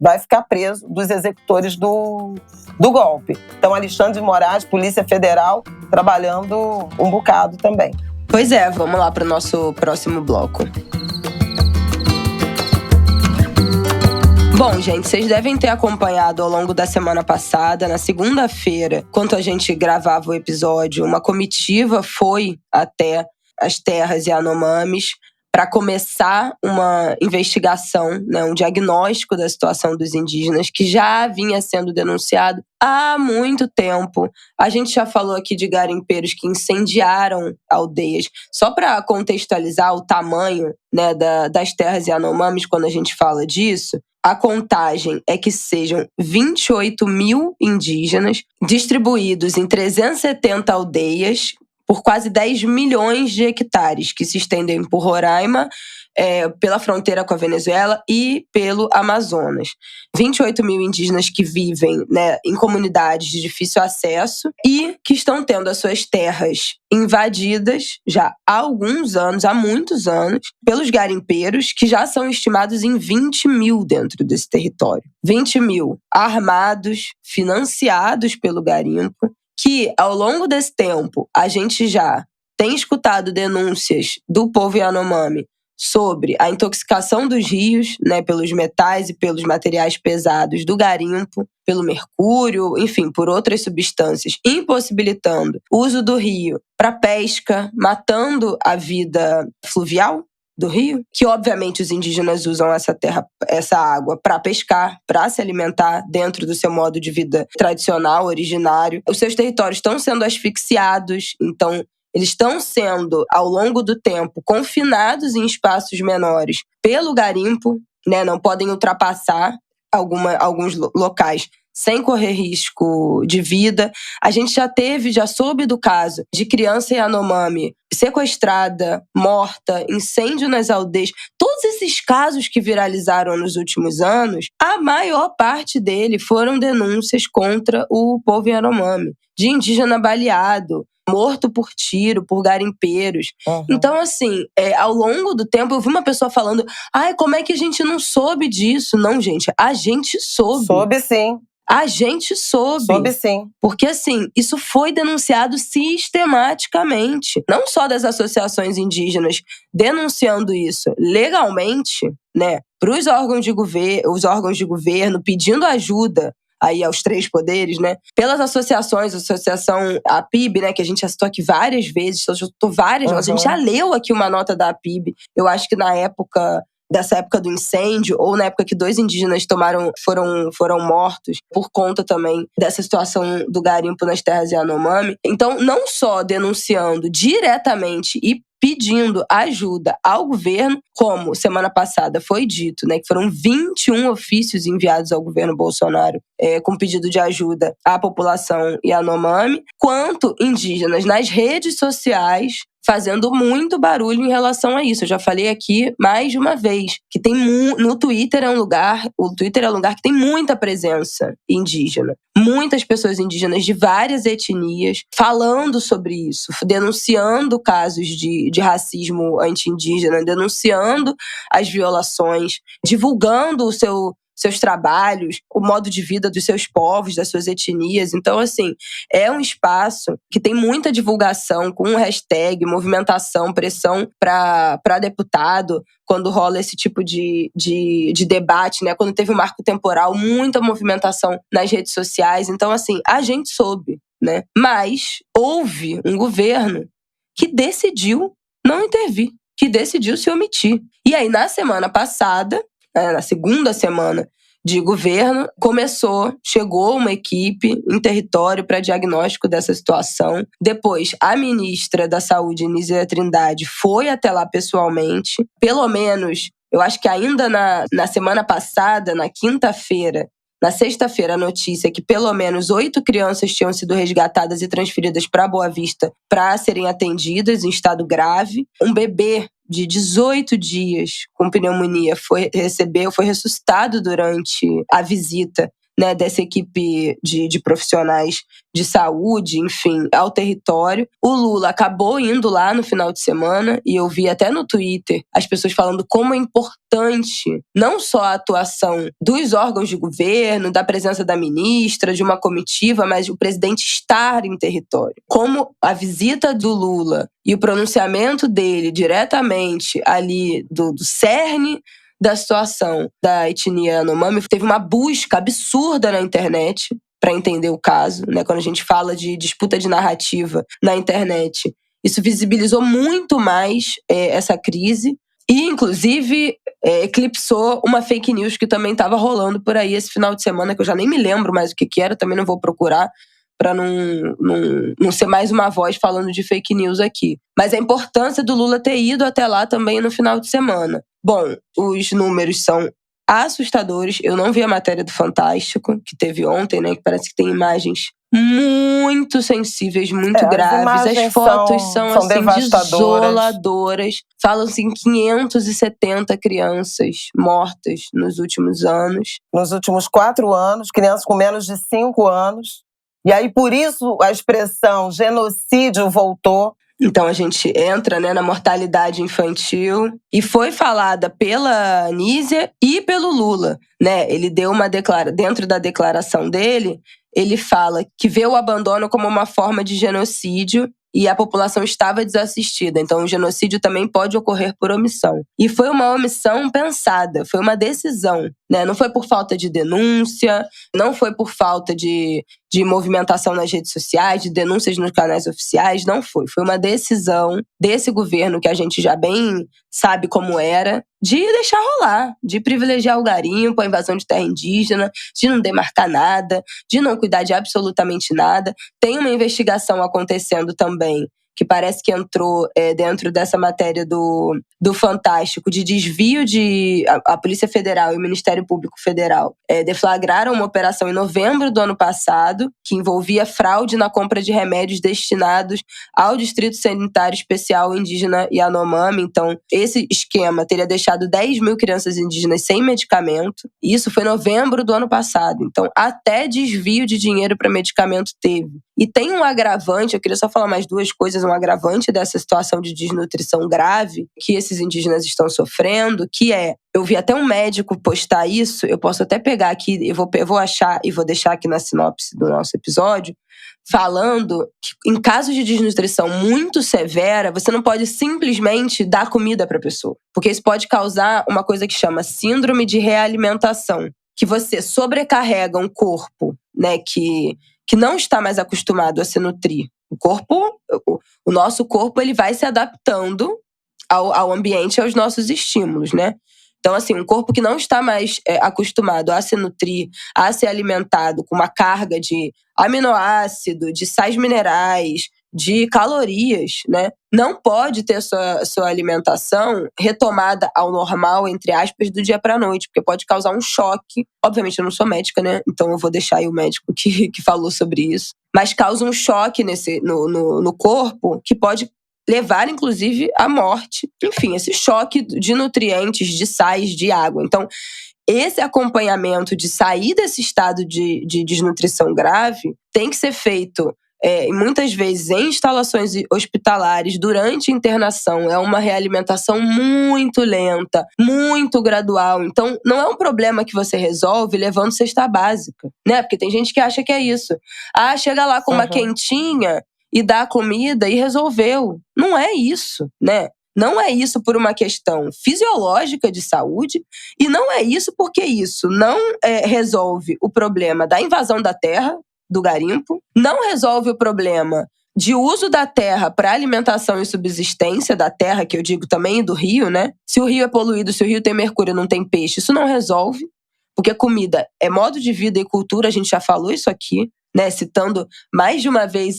vai ficar preso dos executores do golpe. Então, Alexandre de Moraes, Polícia Federal, trabalhando um bocado também. Pois é, vamos lá para o nosso próximo bloco. Bom, gente, vocês devem ter acompanhado ao longo da semana passada, na segunda-feira, enquanto a gente gravava o episódio, uma comitiva foi até as terras Yanomamis para começar uma investigação, né, um diagnóstico da situação dos indígenas que já vinha sendo denunciado há muito tempo. A gente já falou aqui de garimpeiros que incendiaram aldeias. Só para contextualizar o tamanho, né, das terras Yanomamis, quando a gente fala disso, a contagem é que sejam 28 mil indígenas distribuídos em 370 aldeias por quase 10 milhões de hectares, que se estendem por Roraima, pela fronteira com a Venezuela e pelo Amazonas. 28 mil indígenas que vivem, né, em comunidades de difícil acesso e que estão tendo as suas terras invadidas já há alguns anos, há muitos anos, pelos garimpeiros, que já são estimados em 20 mil dentro desse território. 20 mil armados, financiados pelo garimpo, que, ao longo desse tempo, a gente já tem escutado denúncias do povo Yanomami sobre a intoxicação dos rios, né, pelos metais e pelos materiais pesados do garimpo, pelo mercúrio, enfim, por outras substâncias, impossibilitando o uso do rio para pesca, matando a vida fluvial do rio, que obviamente os indígenas usam essa água para pescar, para se alimentar dentro do seu modo de vida tradicional, originário. Os seus territórios estão sendo asfixiados, então eles estão sendo, ao longo do tempo, confinados em espaços menores pelo garimpo, né? Não podem ultrapassar alguns locais sem correr risco de vida. A gente já soube do caso de criança Yanomami sequestrada, morta, incêndio nas aldeias. Todos esses casos que viralizaram nos últimos anos, a maior parte dele foram denúncias contra o povo Yanomami, de indígena baleado, morto por tiro, por garimpeiros. Uhum. Então, assim, ao longo do tempo, eu vi uma pessoa falando: ai, como é que a gente não soube disso? Não, gente, a gente soube. Soube sim. A gente soube. Soube sim. Porque, assim, isso foi denunciado sistematicamente. Não só das associações indígenas denunciando isso legalmente, né, para os órgãos de governo pedindo ajuda aí aos três poderes, né? Pelas associações, associação APIB, né? Que a gente já citou aqui várias vezes, a gente já leu aqui uma nota da APIB. Eu acho que dessa época do incêndio, ou na época que 2 indígenas foram mortos por conta também dessa situação do garimpo nas terras Yanomami. Então, não só denunciando diretamente e pedindo ajuda ao governo, como semana passada foi dito, né, que foram 21 ofícios enviados ao governo Bolsonaro com pedido de ajuda à população Yanomami, quanto indígenas nas redes sociais fazendo muito barulho em relação a isso. Eu já falei aqui mais de uma vez que no Twitter o Twitter é um lugar que tem muita presença indígena. Muitas pessoas indígenas de várias etnias falando sobre isso, denunciando casos de racismo anti-indígena, denunciando as violações, divulgando seus trabalhos, o modo de vida dos seus povos, das suas etnias. Então, assim, é um espaço que tem muita divulgação, com hashtag, movimentação, pressão para deputado, quando rola esse tipo de debate, né? Quando teve o marco temporal, muita movimentação nas redes sociais. Então, assim, a gente soube, né? Mas houve um governo que decidiu não intervir, que decidiu se omitir. E aí, na semana passada, na segunda semana de governo, chegou uma equipe em território para diagnóstico dessa situação. Depois, a ministra da Saúde, Nízia Trindade, foi até lá pessoalmente. Pelo menos, eu acho que ainda na semana passada, na quinta-feira, na sexta-feira, a notícia é que pelo menos 8 crianças tinham sido resgatadas e transferidas para Boa Vista para serem atendidas em estado grave. Um bebê de 18 dias com pneumonia foi ressuscitado durante a visita, né, dessa equipe de profissionais de saúde, enfim, ao território. O Lula acabou indo lá no final de semana e eu vi até no Twitter as pessoas falando como é importante não só a atuação dos órgãos de governo, da presença da ministra, de uma comitiva, mas o presidente estar em território. Como a visita do Lula e o pronunciamento dele diretamente ali do cerne da situação da etnia Yanomami, teve uma busca absurda na internet para entender o caso, né? Quando a gente fala de disputa de narrativa na internet, isso visibilizou muito mais essa crise e, inclusive, eclipsou uma fake news que também estava rolando por aí esse final de semana, que eu já nem me lembro mais o que era, também não vou procurar, para não ser mais uma voz falando de fake news aqui. Mas a importância do Lula ter ido até lá também no final de semana. Bom, os números são assustadores. Eu não vi a matéria do Fantástico, que teve ontem, né? Que parece que tem imagens muito sensíveis, muito graves. As fotos são assim, desoladoras. Falam-se em 570 crianças mortas nos últimos anos. Nos últimos 4 anos, crianças com menos de 5 anos. E aí, por isso, a expressão genocídio voltou. Então, a gente entra, né, na mortalidade infantil. E foi falada pela Nízia e pelo Lula, né? Ele deu dentro da declaração dele, ele fala que vê o abandono como uma forma de genocídio e a população estava desassistida. Então, o genocídio também pode ocorrer por omissão. E foi uma omissão pensada, foi uma decisão, né? Não foi por falta de denúncia, não foi por falta de movimentação nas redes sociais, de denúncias nos canais oficiais, não foi. Foi uma decisão desse governo, que a gente já bem sabe como era, de deixar rolar, de privilegiar o garimpo, a invasão de terra indígena, de não demarcar nada, de não cuidar de absolutamente nada. Tem uma investigação acontecendo também, que parece que entrou dentro dessa matéria do Fantástico, de desvio de... A Polícia Federal e o Ministério Público Federal deflagraram uma operação em novembro do ano passado, que envolvia fraude na compra de remédios destinados ao Distrito Sanitário Especial Indígena Yanomami. Então, esse esquema teria deixado 10 mil crianças indígenas sem medicamento. E isso foi em novembro do ano passado. Então, até desvio de dinheiro para medicamento teve. E tem um agravante, eu queria só falar mais 2 coisas vezes, um agravante dessa situação de desnutrição grave que esses indígenas estão sofrendo, que eu vi até um médico postar isso, eu posso até pegar aqui, eu vou achar e vou deixar aqui na sinopse do nosso episódio, falando que em casos de desnutrição muito severa, você não pode simplesmente dar comida para a pessoa, porque isso pode causar uma coisa que chama síndrome de realimentação, que você sobrecarrega um corpo, né, que não está mais acostumado a se nutrir. O nosso corpo, ele vai se adaptando ao ambiente, aos nossos estímulos, né? Então, assim, um corpo que não está mais acostumado a se nutrir, a ser alimentado com uma carga de aminoácido, de sais minerais, de calorias, né? Não pode ter sua alimentação retomada ao normal, entre aspas, do dia para a noite, porque pode causar um choque. Obviamente, eu não sou médica, né? Então eu vou deixar aí o médico que falou sobre isso. Mas causa um choque no corpo que pode levar, inclusive, à morte. Enfim, esse choque de nutrientes, de sais, de água. Então, esse acompanhamento de sair desse estado de desnutrição grave tem que ser feito muitas vezes em instalações hospitalares, durante a internação. É uma realimentação muito lenta, muito gradual. Então, não é um problema que você resolve levando cesta básica, né? Porque tem gente que acha que é isso. Chega lá com uma quentinha e dá comida e resolveu. Não é isso, né? Não é isso por uma questão fisiológica de saúde, e não é isso porque isso não resolve o problema da invasão da terra, do garimpo, não resolve o problema de uso da terra para alimentação e subsistência da terra, que eu digo também, e do rio, né? Se o rio é poluído, se o rio tem mercúrio, não tem peixe, isso não resolve, porque comida é modo de vida e cultura, a gente já falou isso aqui, né? Citando mais de uma vez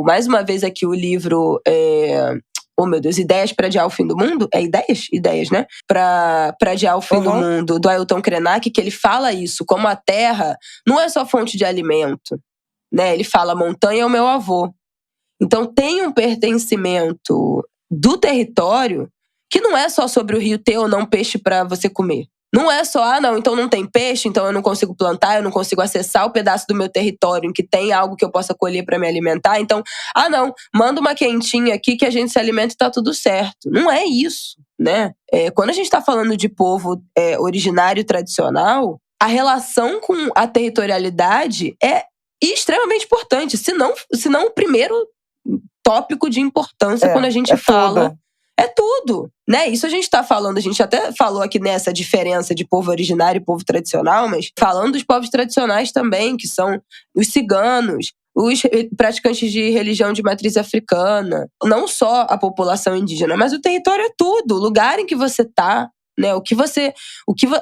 mais uma vez aqui o livro oh meu Deus, Ideias para Adiar o Fim do Mundo? Ideias, né? Para adiar o fim do mundo, do Ailton Krenak, que ele fala isso, como a terra não é só fonte de alimento, né? Ele fala, a montanha é o meu avô. Então tem um pertencimento do território que não é só sobre o rio ter ou não peixe para você comer. Não é só, não, então não tem peixe, então eu não consigo plantar, eu não consigo acessar o pedaço do meu território em que tem algo que eu possa colher para me alimentar. Então, não, manda uma quentinha aqui que a gente se alimenta e tá tudo certo. Não é isso, né? Quando a gente tá falando de povo originário tradicional, a relação com a territorialidade é extremamente importante, se não o primeiro tópico de importância quando a gente fala... Tudo. É tudo, né? Isso a gente tá falando, a gente até falou aqui nessa diferença de povo originário e povo tradicional, mas falando dos povos tradicionais também, que são os ciganos, os praticantes de religião de matriz africana, não só a população indígena, mas o território é tudo, o lugar em que você tá, né?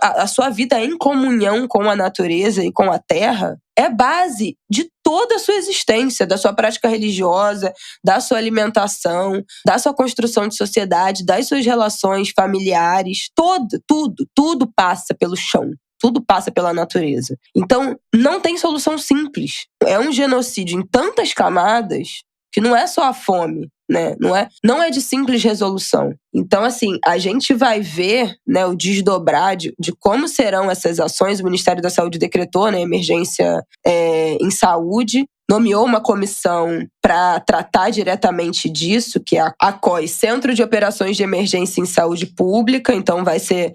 A sua vida em comunhão com a natureza e com a terra é base de toda a sua existência, da sua prática religiosa, da sua alimentação, da sua construção de sociedade, das suas relações familiares, tudo passa pelo chão. Tudo passa pela natureza. Então, não tem solução simples. É um genocídio em tantas camadas que não é só a fome, né? Não é de simples resolução. Então, assim, a gente vai ver, né, o desdobrar de como serão essas ações. O Ministério da Saúde decretou, né, emergência em saúde, nomeou uma comissão para tratar diretamente disso, que é a COI, Centro de Operações de Emergência em Saúde Pública. Então, vai ser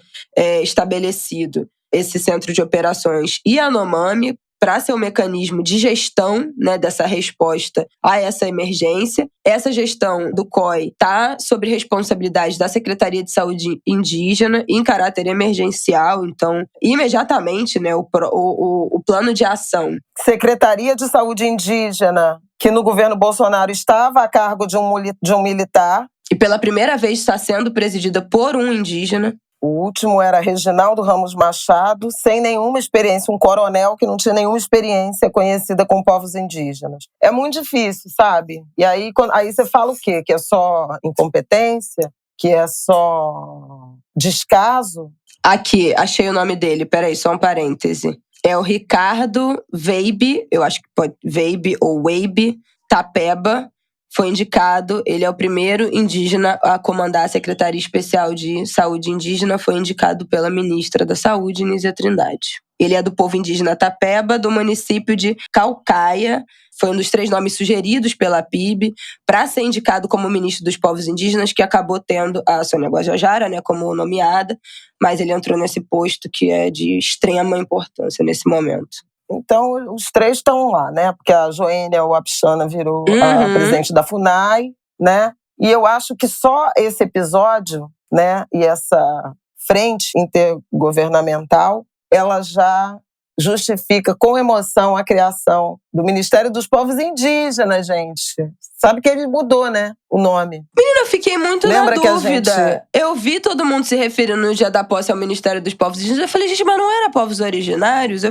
estabelecido esse centro de operações e a Anomami para ser um mecanismo de gestão, né, dessa resposta a essa emergência. Essa gestão do COI está sob responsabilidade da Secretaria de Saúde Indígena em caráter emergencial. Então, imediatamente, né, o plano de ação. Secretaria de Saúde Indígena, que no governo Bolsonaro estava a cargo de um militar. E pela primeira vez está sendo presidida por um indígena. O último era Reginaldo Ramos Machado, sem nenhuma experiência, um coronel que não tinha nenhuma experiência conhecida com povos indígenas. É muito difícil, sabe? E aí você fala o quê? Que é só incompetência? Que é só descaso? Aqui, achei o nome dele, peraí, só um parêntese. É o Ricardo Weibe, eu acho que pode Weibe ou Weibe Tapeba. Foi indicado, ele é o primeiro indígena a comandar a Secretaria Especial de Saúde Indígena, foi indicado pela ministra da Saúde, Nízia Trindade. Ele é do povo indígena Tapeba, do município de Caucaia. Foi um dos 3 nomes sugeridos pela PIB para ser indicado como ministro dos povos indígenas, que acabou tendo a Sônia Guajajara, né, como nomeada, mas ele entrou nesse posto que é de extrema importância nesse momento. Então, os 3 estão lá, né? Porque a Joênia Wapchana virou a presidente da FUNAI, né? E eu acho que só esse episódio, né, e essa frente intergovernamental, ela já justifica com emoção a criação do Ministério dos Povos Indígenas, gente. Sabe que ele mudou, né, o nome. Menina, eu fiquei muito Lembra na dúvida. Eu vi todo mundo se referindo no dia da posse ao Ministério dos Povos Indígenas. Eu falei, gente, mas não era povos originários?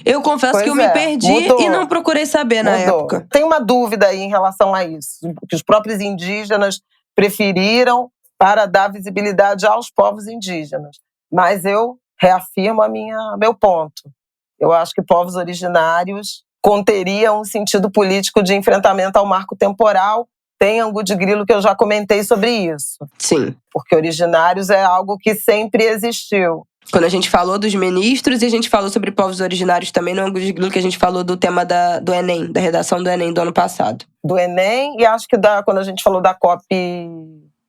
Eu confesso que eu me perdi e não procurei saber na época. Tem uma dúvida aí em relação a isso, que os próprios indígenas preferiram para dar visibilidade aos povos indígenas. Mas eu reafirmo meu ponto. Eu acho que povos originários conteriam um sentido político de enfrentamento ao marco temporal. Tem angu de grilo que eu já comentei sobre isso. Sim. Porque originários é algo que sempre existiu. Quando a gente falou dos ministros e a gente falou sobre povos originários também, no angu de grilo que a gente falou do tema do Enem, da redação do Enem do ano passado. Do Enem e acho que quando a gente falou da COP,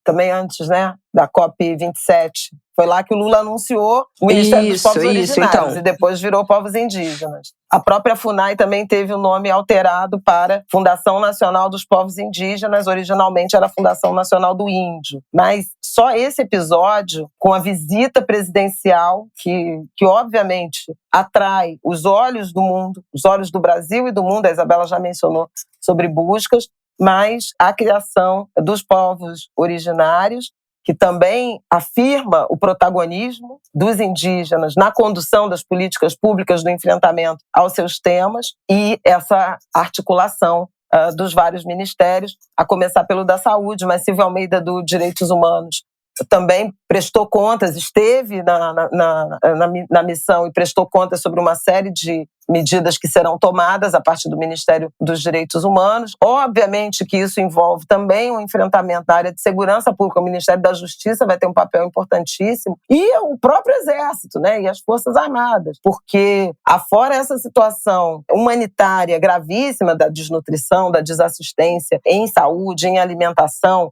também antes, né? Da COP 27. Foi lá que o Lula anunciou o Ministério dos Povos Originários, então. E depois virou Povos Indígenas. A própria FUNAI também teve o nome alterado para Fundação Nacional dos Povos Indígenas. Originalmente era Fundação Nacional do Índio. Mas só esse episódio, com a visita presidencial, que obviamente atrai os olhos do mundo, os olhos do Brasil e do mundo, a Isabela já mencionou sobre buscas, mas a criação dos povos originários, que também afirma o protagonismo dos indígenas na condução das políticas públicas do enfrentamento aos seus temas e essa articulação dos vários ministérios, a começar pelo da Saúde, mas Silvia Almeida do Direitos Humanos também prestou contas, esteve na missão e prestou contas sobre uma série de medidas que serão tomadas a partir do Ministério dos Direitos Humanos. Obviamente que isso envolve também um enfrentamento na área de segurança pública. O Ministério da Justiça vai ter um papel importantíssimo. E o próprio Exército, né? E as Forças Armadas. Porque, afora essa situação humanitária gravíssima da desnutrição, da desassistência em saúde, em alimentação,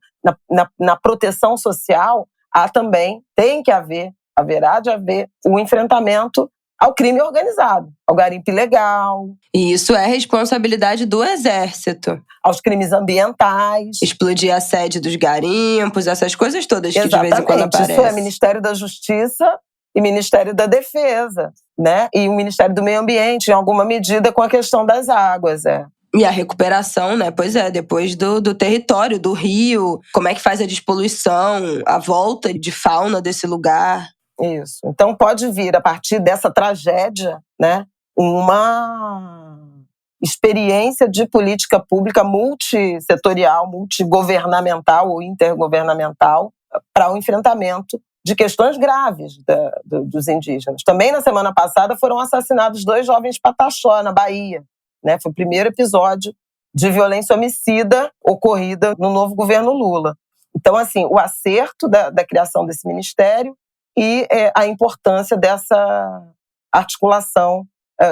na proteção social, haverá de haver o enfrentamento ao crime organizado, ao garimpo ilegal. E isso é responsabilidade do Exército. Aos crimes ambientais. Explodir a sede dos garimpos, essas coisas todas que Exatamente. De vez em quando aparecem. Isso é Ministério da Justiça e Ministério da Defesa, né? E o Ministério do Meio Ambiente, em alguma medida, com a questão das águas, E a recuperação, né? Pois é, depois do território, do rio, como é que faz a despoluição, a volta de fauna desse lugar. Isso. Então pode vir, a partir dessa tragédia, né, uma experiência de política pública multissetorial, multigovernamental ou intergovernamental para o enfrentamento de questões graves dos indígenas. Também na semana passada foram assassinados 2 jovens pataxó, na Bahia. Né? Foi o primeiro episódio de violência homicida ocorrida no novo governo Lula. Então, assim, o acerto da criação desse ministério e a importância dessa articulação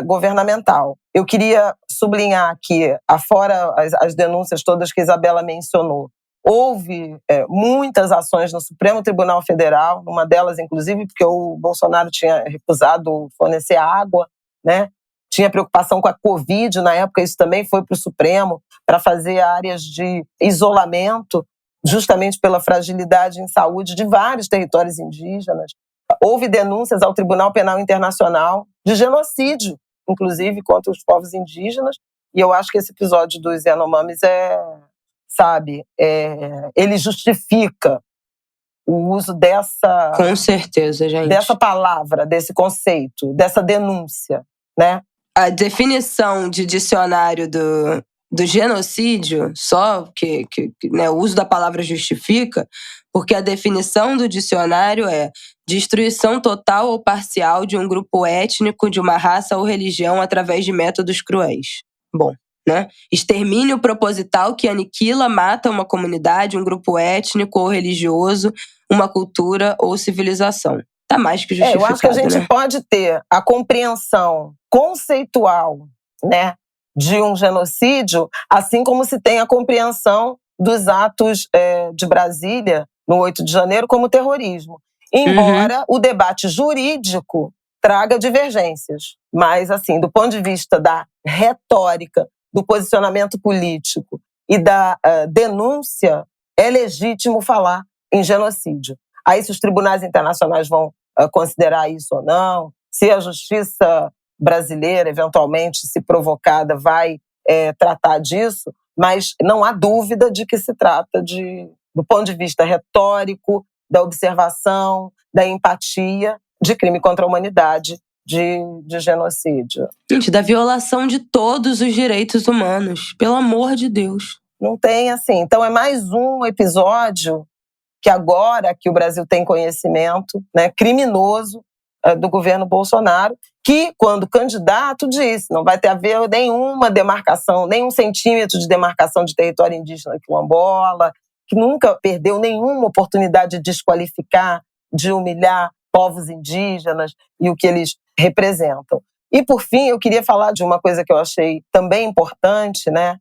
governamental. Eu queria sublinhar aqui, afora as denúncias todas que a Isabela mencionou, houve muitas ações no Supremo Tribunal Federal, uma delas, inclusive, porque o Bolsonaro tinha recusado fornecer água, né? Tinha preocupação com a Covid, na época isso também foi para o Supremo, para fazer áreas de isolamento, justamente pela fragilidade em saúde de vários territórios indígenas. Houve denúncias ao Tribunal Penal Internacional de genocídio, inclusive contra os povos indígenas, e eu acho que esse episódio dos Yanomamis ele justifica o uso dessa... Com certeza, gente. Dessa palavra, desse conceito, dessa denúncia, né? A definição de dicionário do genocídio, só que né, o uso da palavra justifica, porque a definição do dicionário é destruição total ou parcial de um grupo étnico, de uma raça ou religião através de métodos cruéis. Bom, né? Extermínio proposital que aniquila, mata uma comunidade, um grupo étnico ou religioso, uma cultura ou civilização. tá mais que justificado, eu acho que a gente né? pode ter a compreensão conceitual, né, de um genocídio, assim como se tem a compreensão dos atos de Brasília, no 8 de janeiro, como terrorismo. Embora o debate jurídico traga divergências. Mas, assim, do ponto de vista da retórica, do posicionamento político e da denúncia, é legítimo falar em genocídio. Aí, se os tribunais internacionais vão considerar isso ou não, se a justiça brasileira, eventualmente, se provocada, vai tratar disso, mas não há dúvida de que se trata do ponto de vista retórico, da observação, da empatia, de crime contra a humanidade, de genocídio. Gente, da violação de todos os direitos humanos, pelo amor de Deus. Não tem assim. Então é mais um episódio que agora que o Brasil tem conhecimento, né, criminoso do governo Bolsonaro, que quando candidato disse não vai ter haver nenhuma demarcação, nenhum centímetro de demarcação de território indígena quilombola, que nunca perdeu nenhuma oportunidade de desqualificar, de humilhar povos indígenas e o que eles representam. E, por fim, eu queria falar de uma coisa que eu achei também importante, né?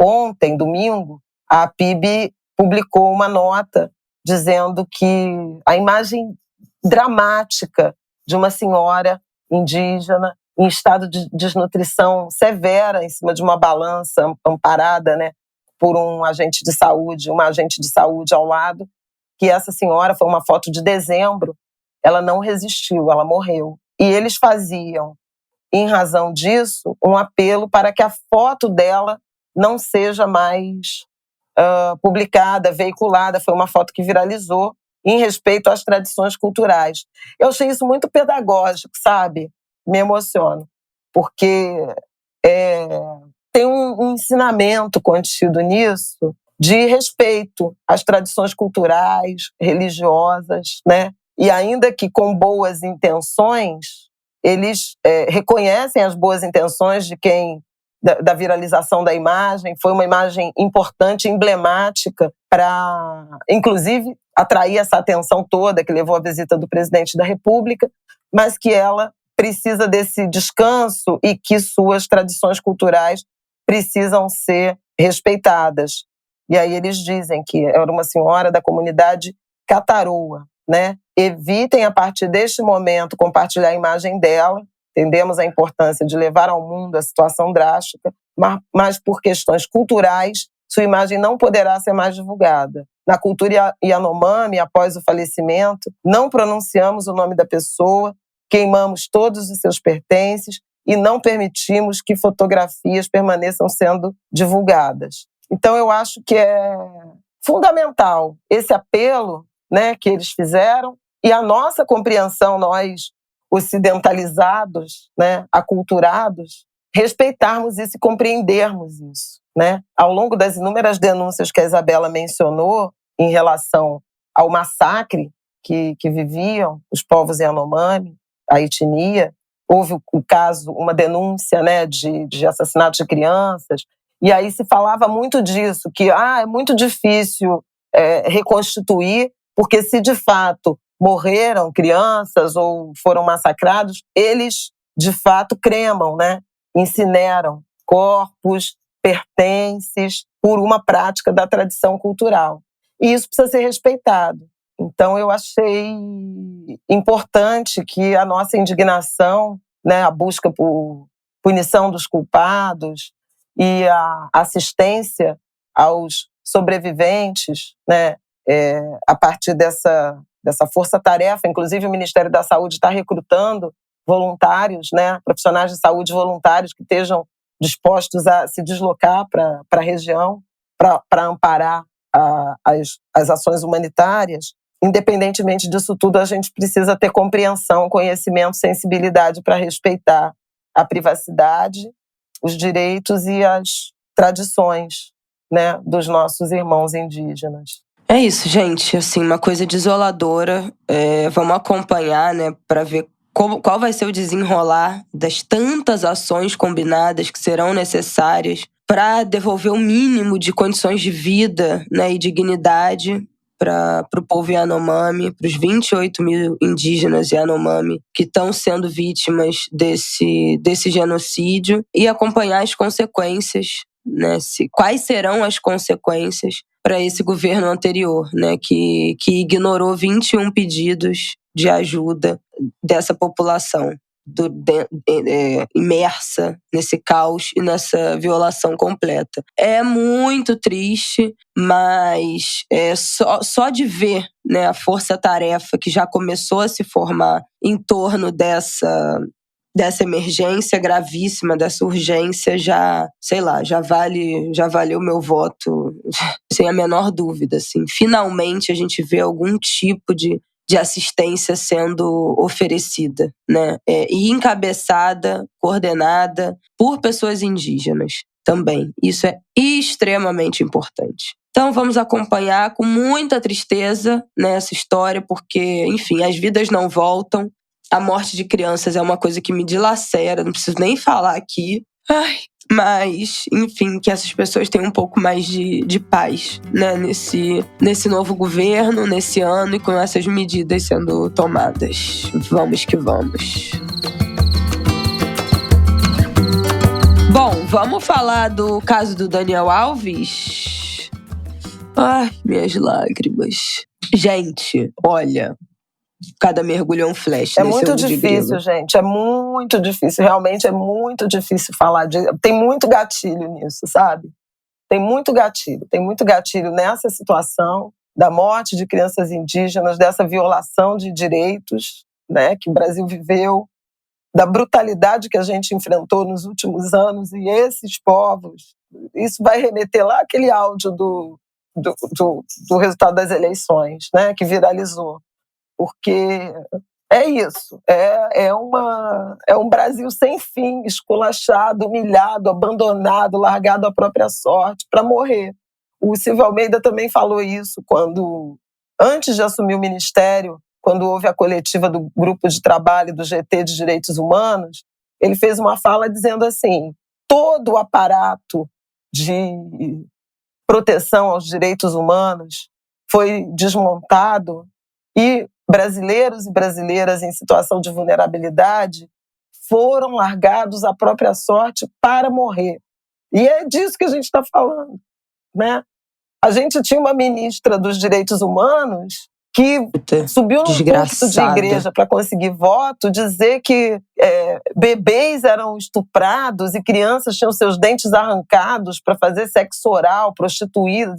Ontem, domingo, a PIB publicou uma nota dizendo que a imagem dramática de uma senhora indígena em estado de desnutrição severa em cima de uma balança amparada, né, por uma agente de saúde ao lado, que essa senhora, foi uma foto de dezembro, ela não resistiu, ela morreu. E eles faziam, em razão disso, um apelo para que a foto dela não seja mais publicada, veiculada. Foi uma foto que viralizou em respeito às tradições culturais. Eu achei isso muito pedagógico, sabe? Me emociono, porque tem um ensinamento contido nisso de respeito às tradições culturais, religiosas, né? E ainda que com boas intenções, eles reconhecem as boas intenções de quem da viralização da imagem. Foi uma imagem importante, emblemática, para, inclusive, atrair essa atenção toda que levou à visita do presidente da República, mas que ela precisa desse descanso e que suas tradições culturais precisam ser respeitadas. E aí eles dizem que era uma senhora da comunidade Cataroa, né? Evitem, a partir deste momento, compartilhar a imagem dela. Entendemos a importância de levar ao mundo a situação drástica, mas por questões culturais, sua imagem não poderá ser mais divulgada. Na cultura Yanomami, após o falecimento, não pronunciamos o nome da pessoa, queimamos todos os seus pertences e não permitimos que fotografias permaneçam sendo divulgadas. Então, eu acho que é fundamental esse apelo, né, que eles fizeram, e a nossa compreensão, nós ocidentalizados, né, aculturados, respeitarmos isso e compreendermos isso, né? Ao longo das inúmeras denúncias que a Isabela mencionou em relação ao massacre que viviam os povos Yanomami, a etnia, houve o caso, uma denúncia, né, de assassinato de crianças, e aí se falava muito disso, que é muito difícil reconstituir, porque se de fato morreram crianças ou foram massacrados, eles de fato cremam, né, incineram corpos, pertences, por uma prática da tradição cultural. E isso precisa ser respeitado. Então, eu achei importante que a nossa indignação, né, a busca por punição dos culpados e a assistência aos sobreviventes, né, a partir dessa força-tarefa. Inclusive, o Ministério da Saúde está recrutando voluntários, né, profissionais de saúde voluntários que estejam dispostos a se deslocar para a região para amparar as ações humanitárias. Independentemente disso tudo, a gente precisa ter compreensão, conhecimento, sensibilidade para respeitar a privacidade, os direitos e as tradições, né, dos nossos irmãos indígenas. É isso, gente. Assim, uma coisa desoladora. Vamos acompanhar, né, para ver qual vai ser o desenrolar das tantas ações combinadas que serão necessárias para devolver o mínimo de condições de vida, né, e dignidade para o povo Yanomami, para os 28 mil indígenas Yanomami que estão sendo vítimas desse genocídio e acompanhar as consequências, né? Quais serão as consequências para esse governo anterior, né? Que ignorou 21 pedidos de ajuda dessa população imersa nesse caos e nessa violação completa. É muito triste, mas só de ver, né, a força-tarefa que já começou a se formar em torno dessa emergência gravíssima, dessa urgência, já vale o meu voto, sem a menor dúvida. Assim. Finalmente a gente vê algum tipo de assistência sendo oferecida, né? E encabeçada, coordenada por pessoas indígenas também. Isso é extremamente importante. Então vamos acompanhar com muita tristeza, né, essa história, porque, enfim, as vidas não voltam. A morte de crianças é uma coisa que me dilacera, não preciso nem falar aqui. Mas, enfim, que essas pessoas tenham um pouco mais de paz, né, nesse novo governo, nesse ano, e com essas medidas sendo tomadas. Vamos que vamos. Bom, vamos falar do caso do Daniel Alves? Ai, minhas lágrimas. Gente, olha, cada mergulho é um flash. É muito difícil, gente. É muito difícil. Realmente é muito difícil falar de... Tem muito gatilho nisso, sabe? Tem muito gatilho nessa situação da morte de crianças indígenas, dessa violação de direitos, né, que o Brasil viveu, da brutalidade que a gente enfrentou nos últimos anos. E esses povos... Isso vai remeter lá àquele áudio do resultado das eleições, né, que viralizou. Porque é isso, é um Brasil sem fim, esculachado, humilhado, abandonado, largado à própria sorte para morrer. O Silvio Almeida também falou isso antes de assumir o ministério, quando houve a coletiva do grupo de trabalho do GT de Direitos Humanos, ele fez uma fala dizendo assim: todo o aparato de proteção aos direitos humanos foi desmontado e brasileiros e brasileiras em situação de vulnerabilidade foram largados à própria sorte para morrer. E é disso que a gente está falando, né? A gente tinha uma ministra dos Direitos Humanos que subiu num púlpito de igreja para conseguir voto, dizer que bebês eram estuprados e crianças tinham seus dentes arrancados para fazer sexo oral, prostituídos,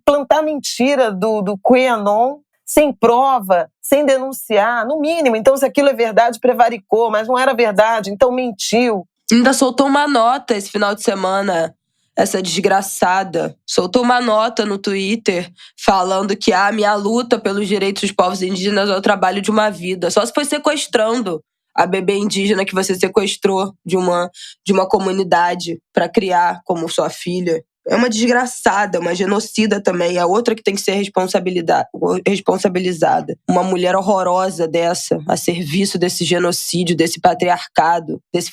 plantar mentira do QAnon, sem prova, sem denunciar, no mínimo. Então, se aquilo é verdade, prevaricou, mas não era verdade, então mentiu. Ainda soltou uma nota esse final de semana, essa desgraçada. Soltou uma nota no Twitter falando que a minha luta pelos direitos dos povos indígenas é o trabalho de uma vida. Só se foi sequestrando a bebê indígena que você sequestrou de uma comunidade para criar como sua filha. É uma desgraçada, uma genocida também. É outra que tem que ser responsabilizada. Uma mulher horrorosa dessa, a serviço desse genocídio, desse patriarcado, desse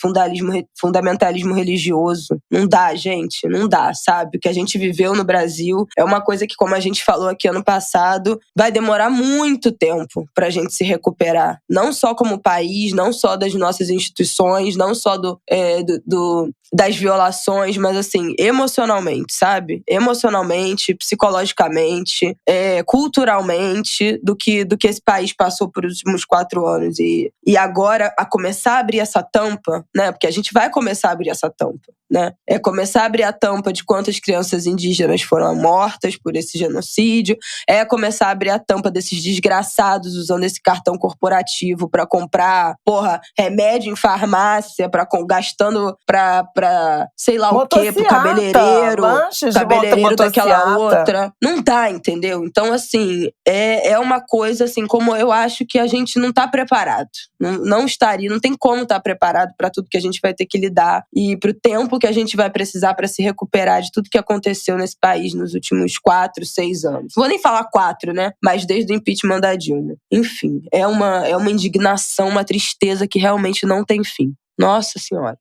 fundamentalismo religioso. Não dá, gente. Não dá, sabe? O que a gente viveu no Brasil é uma coisa que, como a gente falou aqui ano passado, vai demorar muito tempo pra gente se recuperar. Não só como país, não só das nossas instituições, não só das violações, mas assim, emocionalmente, sabe? Emocionalmente, psicologicamente, culturalmente, do que esse país passou por os últimos 4 anos. E agora, a começar a abrir essa tampa, né? Porque a gente vai começar a abrir essa tampa, né? É começar a abrir a tampa de quantas crianças indígenas foram mortas por esse genocídio, é começar a abrir a tampa desses desgraçados usando esse cartão corporativo pra comprar, remédio em farmácia, gastando pra sei lá o quê, pro cabeleireiro daquela outra. Não dá, entendeu? Então, assim, é uma coisa, assim, como eu acho que a gente não tá preparado. Não estaria, não tem como estar preparado pra tudo que a gente vai ter que lidar e pro tempo que a gente vai precisar pra se recuperar de tudo que aconteceu nesse país nos últimos 4, 6 anos. Não vou nem falar 4, né? Mas desde o impeachment da Dilma. Enfim, é uma indignação, uma tristeza que realmente não tem fim. Nossa Senhora.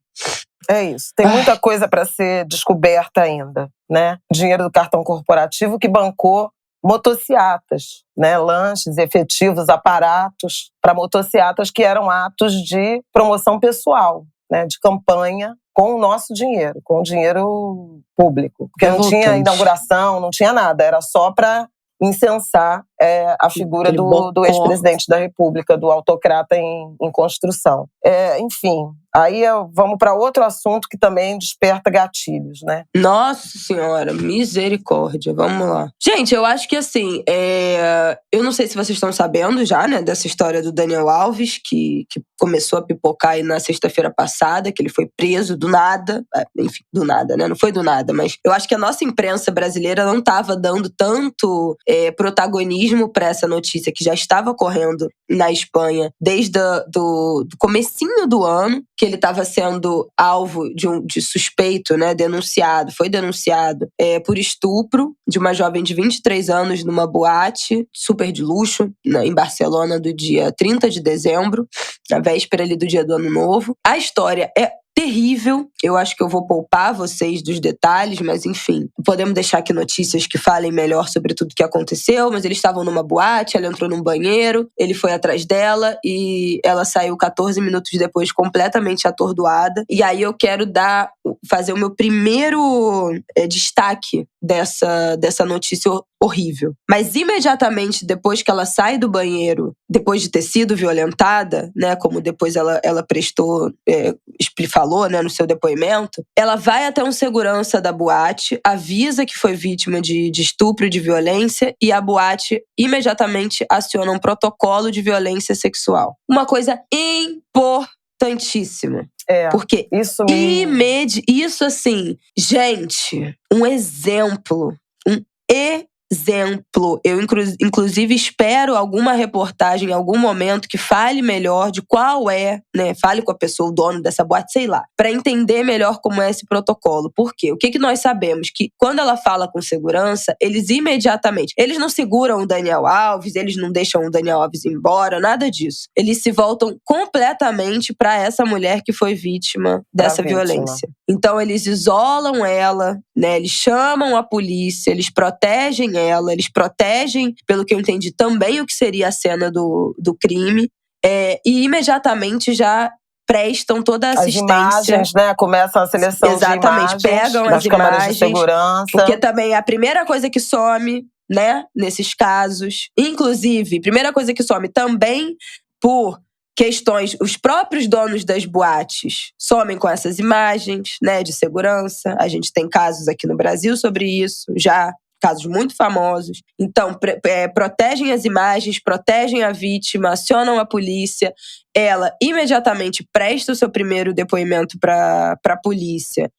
É isso. Tem muita coisa para ser descoberta ainda, né? Dinheiro do cartão corporativo que bancou motociatas, né? Lanches, efetivos, aparatos para motociatas que eram atos de promoção pessoal, né? De campanha com o nosso dinheiro, com o dinheiro público. Porque não tinha inauguração, não tinha nada, era só para incensar a figura do ex-presidente da República, do autocrata em construção. Enfim, aí vamos para outro assunto que também desperta gatilhos, né? Nossa Senhora, misericórdia, vamos lá. Gente, eu acho que assim, eu não sei se vocês estão sabendo já, né, dessa história do Daniel Alves, que começou a pipocar aí na sexta-feira passada, que ele foi preso do nada, enfim, do nada, né, não foi do nada, mas eu acho que a nossa imprensa brasileira não estava dando tanto protagonismo para essa notícia que já estava correndo na Espanha desde do comecinho do ano, que ele estava sendo alvo de suspeito, né, foi denunciado por estupro de uma jovem de 23 anos numa boate super de luxo, em Barcelona, do dia 30 de dezembro, na véspera ali do dia do Ano Novo. A história é terrível. Eu acho que eu vou poupar vocês dos detalhes, mas enfim, podemos deixar aqui notícias que falem melhor sobre tudo que aconteceu, mas eles estavam numa boate, ela entrou num banheiro, ele foi atrás dela e ela saiu 14 minutos depois completamente atordoada. E aí eu quero fazer o meu primeiro destaque dessa notícia horrível. Mas imediatamente depois que ela sai do banheiro, depois de ter sido violentada, né, como depois ela prestou, falou, né, no seu depoimento, ela vai até um segurança da boate, avisa que foi vítima de estupro e de violência, e a boate imediatamente aciona um protocolo de violência sexual. Uma coisa importantíssima. Porque isso assim, gente, um exemplo. Eu, inclusive, espero alguma reportagem em algum momento que fale melhor de qual né? Fale com a pessoa, o dono dessa boate, sei lá, para entender melhor como é esse protocolo. Por quê? O que nós sabemos? Que quando ela fala com segurança, eles imediatamente, eles não seguram o Daniel Alves, eles não deixam o Daniel Alves embora, nada disso. Eles se voltam completamente para essa mulher que foi vítima dessa violência. Então, eles isolam ela, né? Eles chamam a polícia, eles protegem ela, eles protegem, pelo que eu entendi, também o que seria a cena do crime, e imediatamente já prestam toda a assistência. As imagens, né? Começam a seleção de imagens. Pegam as câmeras imagens, de segurança. Porque também a primeira coisa que some, né, nesses casos, inclusive, primeira coisa que some também por questões, os próprios donos das boates somem com essas imagens, né, de segurança. A gente tem casos aqui no Brasil sobre isso, já casos muito famosos. Então, protegem as imagens, protegem a vítima, acionam a polícia. Ela imediatamente presta o seu primeiro depoimento para a polícia.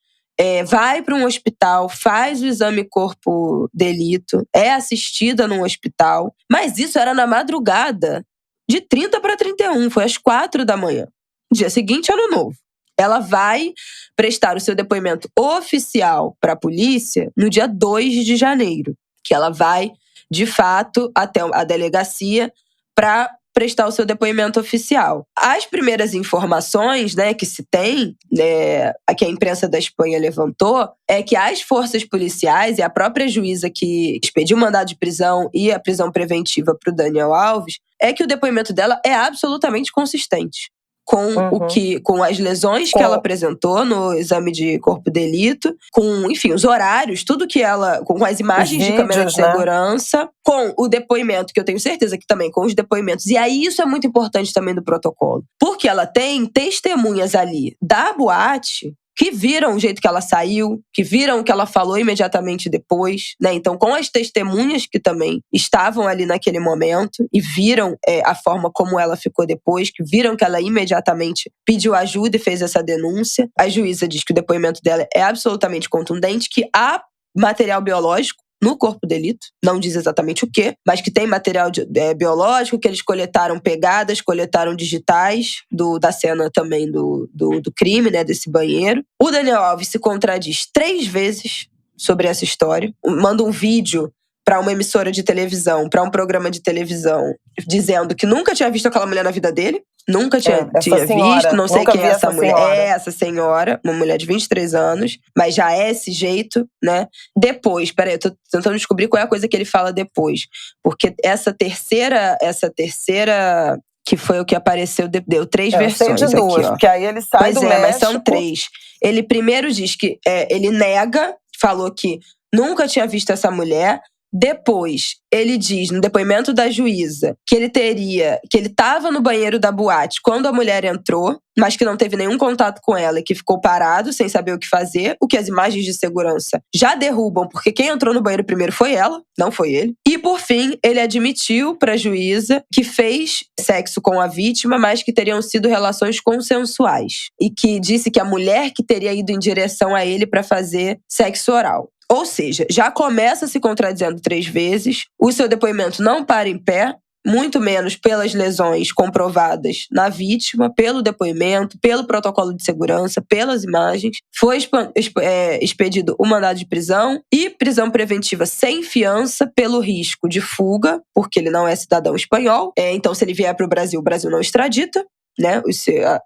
Vai para um hospital, faz o exame corpo delito, é assistida num hospital. Mas isso era na madrugada, de 30 para 31, foi às 4 da manhã. Dia seguinte, Ano Novo. Ela vai prestar o seu depoimento oficial para a polícia no dia 2 de janeiro, que ela vai, de fato, até a delegacia para prestar o seu depoimento oficial. As primeiras informações, né, que se tem, que a imprensa da Espanha levantou, é que as forças policiais e a própria juíza que expediu o mandado de prisão e a prisão preventiva para o Daniel Alves, é que o depoimento dela é absolutamente consistente com as lesões que ela apresentou no exame de corpo de delito, com, enfim, os horários, tudo que ela, com as imagens de câmera de segurança, com o depoimento, que eu tenho certeza que também com os depoimentos. E aí isso é muito importante também do protocolo, porque ela tem testemunhas ali da boate que viram o jeito que ela saiu, que viram o que ela falou imediatamente depois, né? Então, com as testemunhas que também estavam ali naquele momento e viram a forma como ela ficou depois, que viram que ela imediatamente pediu ajuda e fez essa denúncia. A juíza diz que o depoimento dela é absolutamente contundente, que há material biológico no corpo de delito, não diz exatamente o quê, mas que tem material biológico, que eles coletaram pegadas, coletaram digitais da cena também do crime, né, desse banheiro. O Daniel Alves se contradiz 3 vezes sobre essa história, manda um vídeo para uma emissora de televisão, para um programa de televisão, dizendo que nunca tinha visto aquela mulher na vida dele, Nunca tinha essa senhora, visto, não sei nunca quem vi é essa essa mulher. senhora. É essa senhora, uma mulher de 23 anos, mas já é esse jeito, né? Depois, peraí, eu tô tentando descobrir qual é a coisa que ele fala depois. Porque essa terceira que foi o que apareceu, deu 3 Eu sei versões de duas, aqui, ó. porque aí ele sai Pois do é, mas México. são 3. Ele primeiro diz que ele nega, falou que nunca tinha visto essa mulher. Depois, ele diz, no depoimento da juíza, que ele estava no banheiro da boate quando a mulher entrou, mas que não teve nenhum contato com ela e que ficou parado, sem saber o que fazer, o que as imagens de segurança já derrubam, porque quem entrou no banheiro primeiro foi ela, não foi ele. E, por fim, ele admitiu para a juíza que fez sexo com a vítima, mas que teriam sido relações consensuais. E que disse que a mulher que teria ido em direção a ele para fazer sexo oral. Ou seja, já começa se contradizendo 3 vezes, o seu depoimento não para em pé, muito menos pelas lesões comprovadas na vítima, pelo depoimento, pelo protocolo de segurança, pelas imagens. Foi expedido o mandado de prisão e prisão preventiva sem fiança pelo risco de fuga, porque ele não é cidadão espanhol. Então, se ele vier para o Brasil não extradita, né,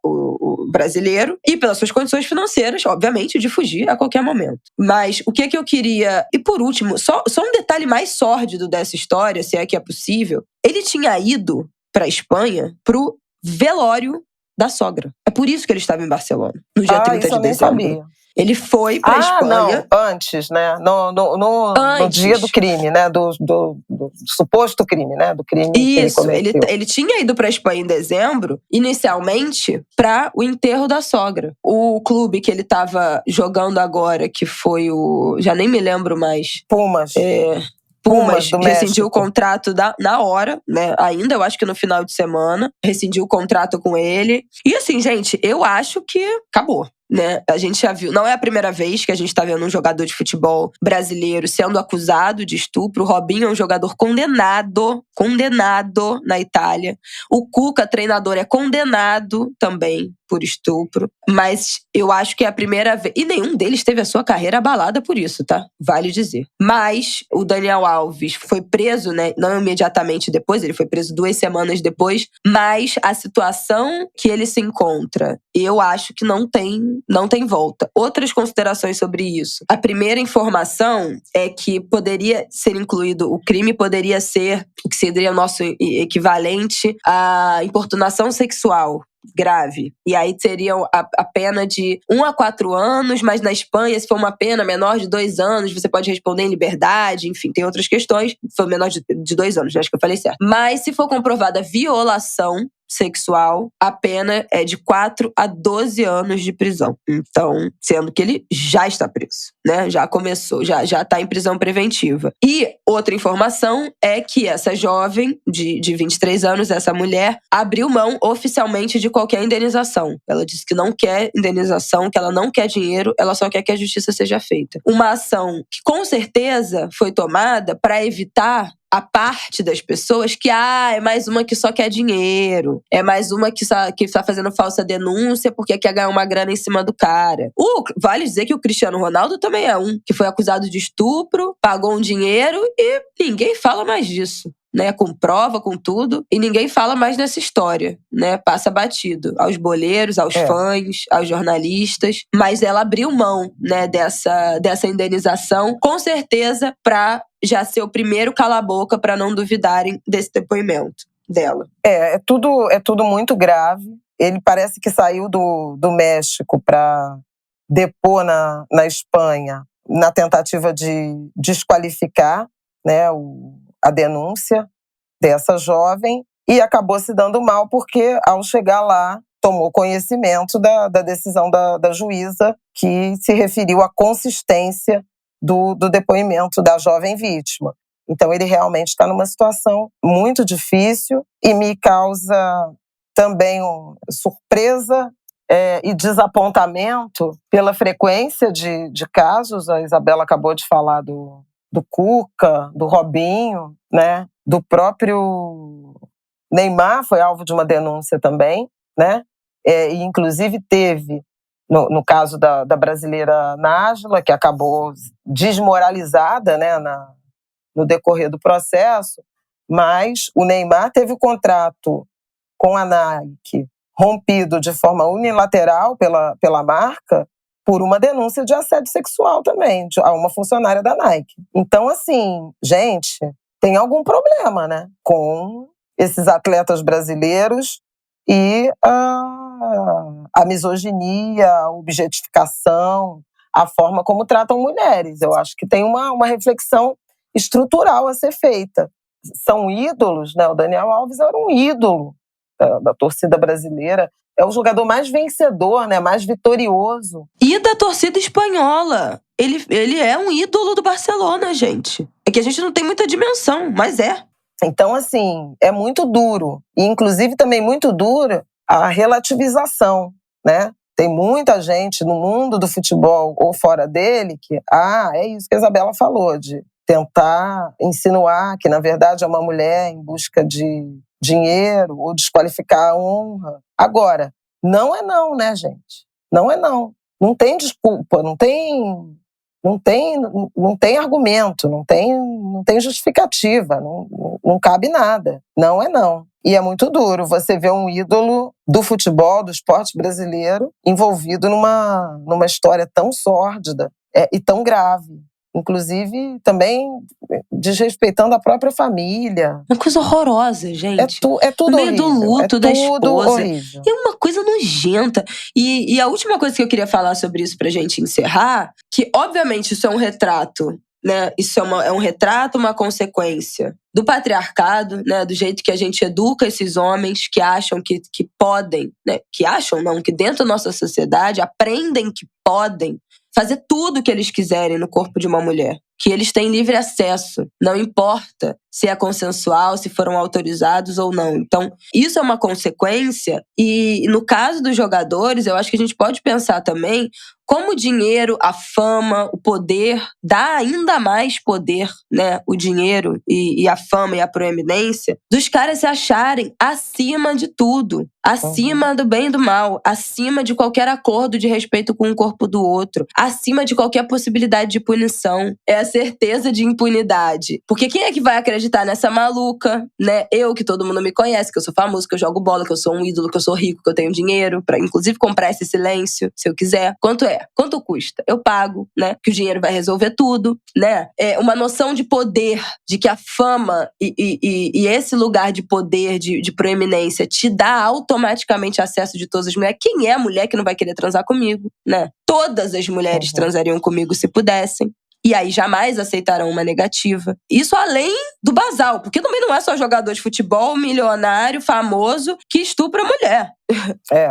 o brasileiro, e pelas suas condições financeiras, obviamente, de fugir a qualquer momento. Mas o que eu queria... E por último, só um detalhe mais sórdido dessa história, se é que é possível, ele tinha ido para a Espanha pro velório da sogra. É por isso que ele estava em Barcelona, no dia 30 isso de eu nem dezembro. sabia. Ele foi pra Espanha. Não, antes, né? No dia do crime, né? Do suposto crime, né? Do crime que ele cometeu. Ele tinha ido pra Espanha em dezembro, inicialmente, para o enterro da sogra. O clube que ele tava jogando agora, que foi já nem me lembro mais. Pumas rescindiu o contrato na hora, né? Ainda, eu acho que no final de semana, rescindiu o contrato com ele. E assim, gente, eu acho que acabou. Né? A gente já viu, não é a primeira vez que a gente tá vendo um jogador de futebol brasileiro sendo acusado de estupro. O Robinho é um jogador condenado na Itália. O Cuca, treinador, é condenado também por estupro. Mas eu acho que é a primeira vez. E nenhum deles teve a sua carreira abalada por isso, tá? Vale dizer. Mas o Daniel Alves foi preso, né? Não imediatamente depois, ele foi preso 2 semanas depois. Mas a situação que ele se encontra, eu acho que não tem volta. Outras considerações sobre isso. A primeira informação é que poderia ser incluído, o crime poderia ser o que seria o nosso equivalente à importunação sexual grave. E aí seria a pena de 1 a 4 anos, mas na Espanha, se for uma pena menor de 2 anos, você pode responder em liberdade, enfim, tem outras questões. Foi menor de 2 anos, acho que eu falei certo. Mas se for comprovada violação sexual, a pena é de 4 a 12 anos de prisão. Então, sendo que ele já está preso, né? Já começou, já está em prisão preventiva. E outra informação é que essa jovem de 23 anos, essa mulher, abriu mão oficialmente de qualquer indenização. Ela disse que não quer indenização, que ela não quer dinheiro, ela só quer que a justiça seja feita. Uma ação que com certeza foi tomada para evitar a parte das pessoas que, é mais uma que só quer dinheiro, é mais uma que está fazendo falsa denúncia porque quer ganhar uma grana em cima do cara. Vale dizer que o Cristiano Ronaldo também é um, que foi acusado de estupro, pagou um dinheiro e ninguém fala mais disso. Né, com prova, com tudo, e ninguém fala mais nessa história, né? Passa batido aos boleiros, aos fãs, aos jornalistas, mas ela abriu mão, né, dessa indenização, com certeza para já ser o primeiro cala-boca para não duvidarem desse depoimento dela. É tudo muito grave. Ele parece que saiu do México para depor na Espanha, na tentativa de desqualificar, né, a denúncia dessa jovem, e acabou se dando mal porque, ao chegar lá, tomou conhecimento da decisão da juíza, que se referiu à consistência do depoimento da jovem vítima. Então, ele realmente está numa situação muito difícil e me causa também surpresa e desapontamento pela frequência de casos. A Isabela acabou de falar do Cuca, do Robinho, né? Do próprio Neymar, foi alvo de uma denúncia também, né? E inclusive teve, no caso da brasileira Nájila, que acabou desmoralizada, né, no decorrer do processo, mas o Neymar teve o contrato com a Nike rompido de forma unilateral pela marca por uma denúncia de assédio sexual também, a uma funcionária da Nike. Então, assim, gente, tem algum problema, né, com esses atletas brasileiros e a misoginia, a objetificação, a forma como tratam mulheres. Eu acho que tem uma reflexão estrutural a ser feita. São ídolos, né? O Daniel Alves era um ídolo da torcida brasileira. É o jogador mais vencedor, né? Mais vitorioso. E da torcida espanhola. Ele é um ídolo do Barcelona, gente. É que a gente não tem muita dimensão, mas é. Então, assim, é muito duro. E, inclusive, também muito dura a relativização, né? Tem muita gente no mundo do futebol ou fora dele que, é isso que a Isabela falou, de tentar insinuar que, na verdade, é uma mulher em busca de dinheiro ou desqualificar a honra. Agora, não é não, né, gente? Não é não. Não tem desculpa, não tem argumento, não tem justificativa, não cabe nada. Não é não. E é muito duro você ver um ídolo do futebol, do esporte brasileiro, envolvido numa história tão sórdida e tão grave. Inclusive, também desrespeitando a própria família. Uma coisa horrorosa, gente. É tudo no meio horrível. do luto da esposa. Horrível. É uma coisa nojenta. E a última coisa que eu queria falar sobre isso pra gente encerrar, que obviamente isso é um retrato, né? Isso é um retrato, uma consequência do patriarcado, né? Do jeito que a gente educa esses homens que acham que podem, né? Que acham não, que dentro da nossa sociedade aprendem que podem fazer tudo o que eles quiserem no corpo de uma mulher. Que eles têm livre acesso. Não importa se é consensual, se foram autorizados ou não. Então, isso é uma consequência. E no caso dos jogadores, eu acho que a gente pode pensar também como o dinheiro, a fama, o poder, dá ainda mais poder, né? O dinheiro e a fama e a proeminência dos caras se acharem acima de tudo. Acima do bem e do mal. Acima de qualquer acordo de respeito com o corpo do outro. Acima de qualquer possibilidade de punição. É a certeza de impunidade. Porque quem é que vai acreditar nessa maluca, né? Eu, que todo mundo me conhece, que eu sou famoso, que eu jogo bola, que eu sou um ídolo, que eu sou rico, que eu tenho dinheiro pra, inclusive, comprar esse silêncio, se eu quiser. Quanto é? Quanto custa? Eu pago, né? Que o dinheiro vai resolver tudo, né? É uma noção de poder, de que a fama e esse lugar de poder, de proeminência, te dá automaticamente acesso de todas as mulheres. Quem é a mulher que não vai querer transar comigo, né? Todas as mulheres transariam comigo se pudessem. E aí jamais aceitarão uma negativa. Isso além do basal, porque também não é só jogador de futebol, milionário, famoso, que estupra mulher.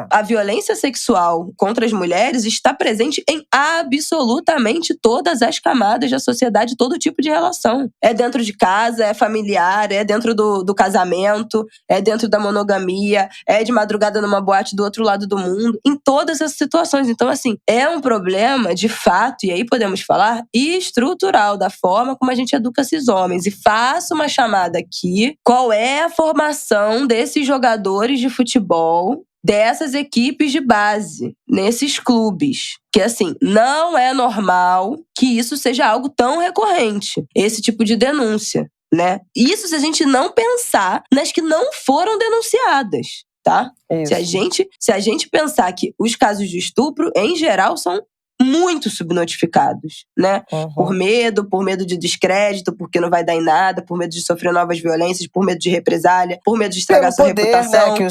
A violência sexual contra as mulheres está presente em absolutamente todas as camadas da sociedade, todo tipo de relação. É dentro de casa, é familiar, é dentro do casamento, é dentro da monogamia, é de madrugada numa boate do outro lado do mundo, em todas essas situações. Então, assim, é um problema, de fato, e aí podemos falar, estrutural, da forma como a gente educa esses homens. E faço uma chamada aqui, qual é a formação desses jogadores de futebol, dessas equipes de base, nesses clubes. Que, assim, não é normal que isso seja algo tão recorrente, esse tipo de denúncia, né? Isso se a gente não pensar nas que não foram denunciadas, tá? Se a gente pensar que os casos de estupro, em geral, são muito subnotificados, né? Por medo de descrédito, porque não vai dar em nada, por medo de sofrer novas violências, por medo de represália, por medo de estragar sua reputação. Né,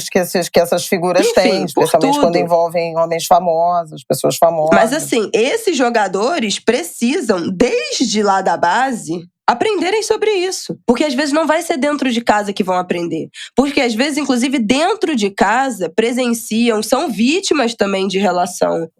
que essas figuras têm, especialmente quando envolvem homens famosos, pessoas famosas. Mas assim, esses jogadores precisam, desde lá da base, aprenderem sobre isso. Porque às vezes não vai ser dentro de casa que vão aprender. Porque às vezes, inclusive, dentro de casa, presenciam, são vítimas também de relação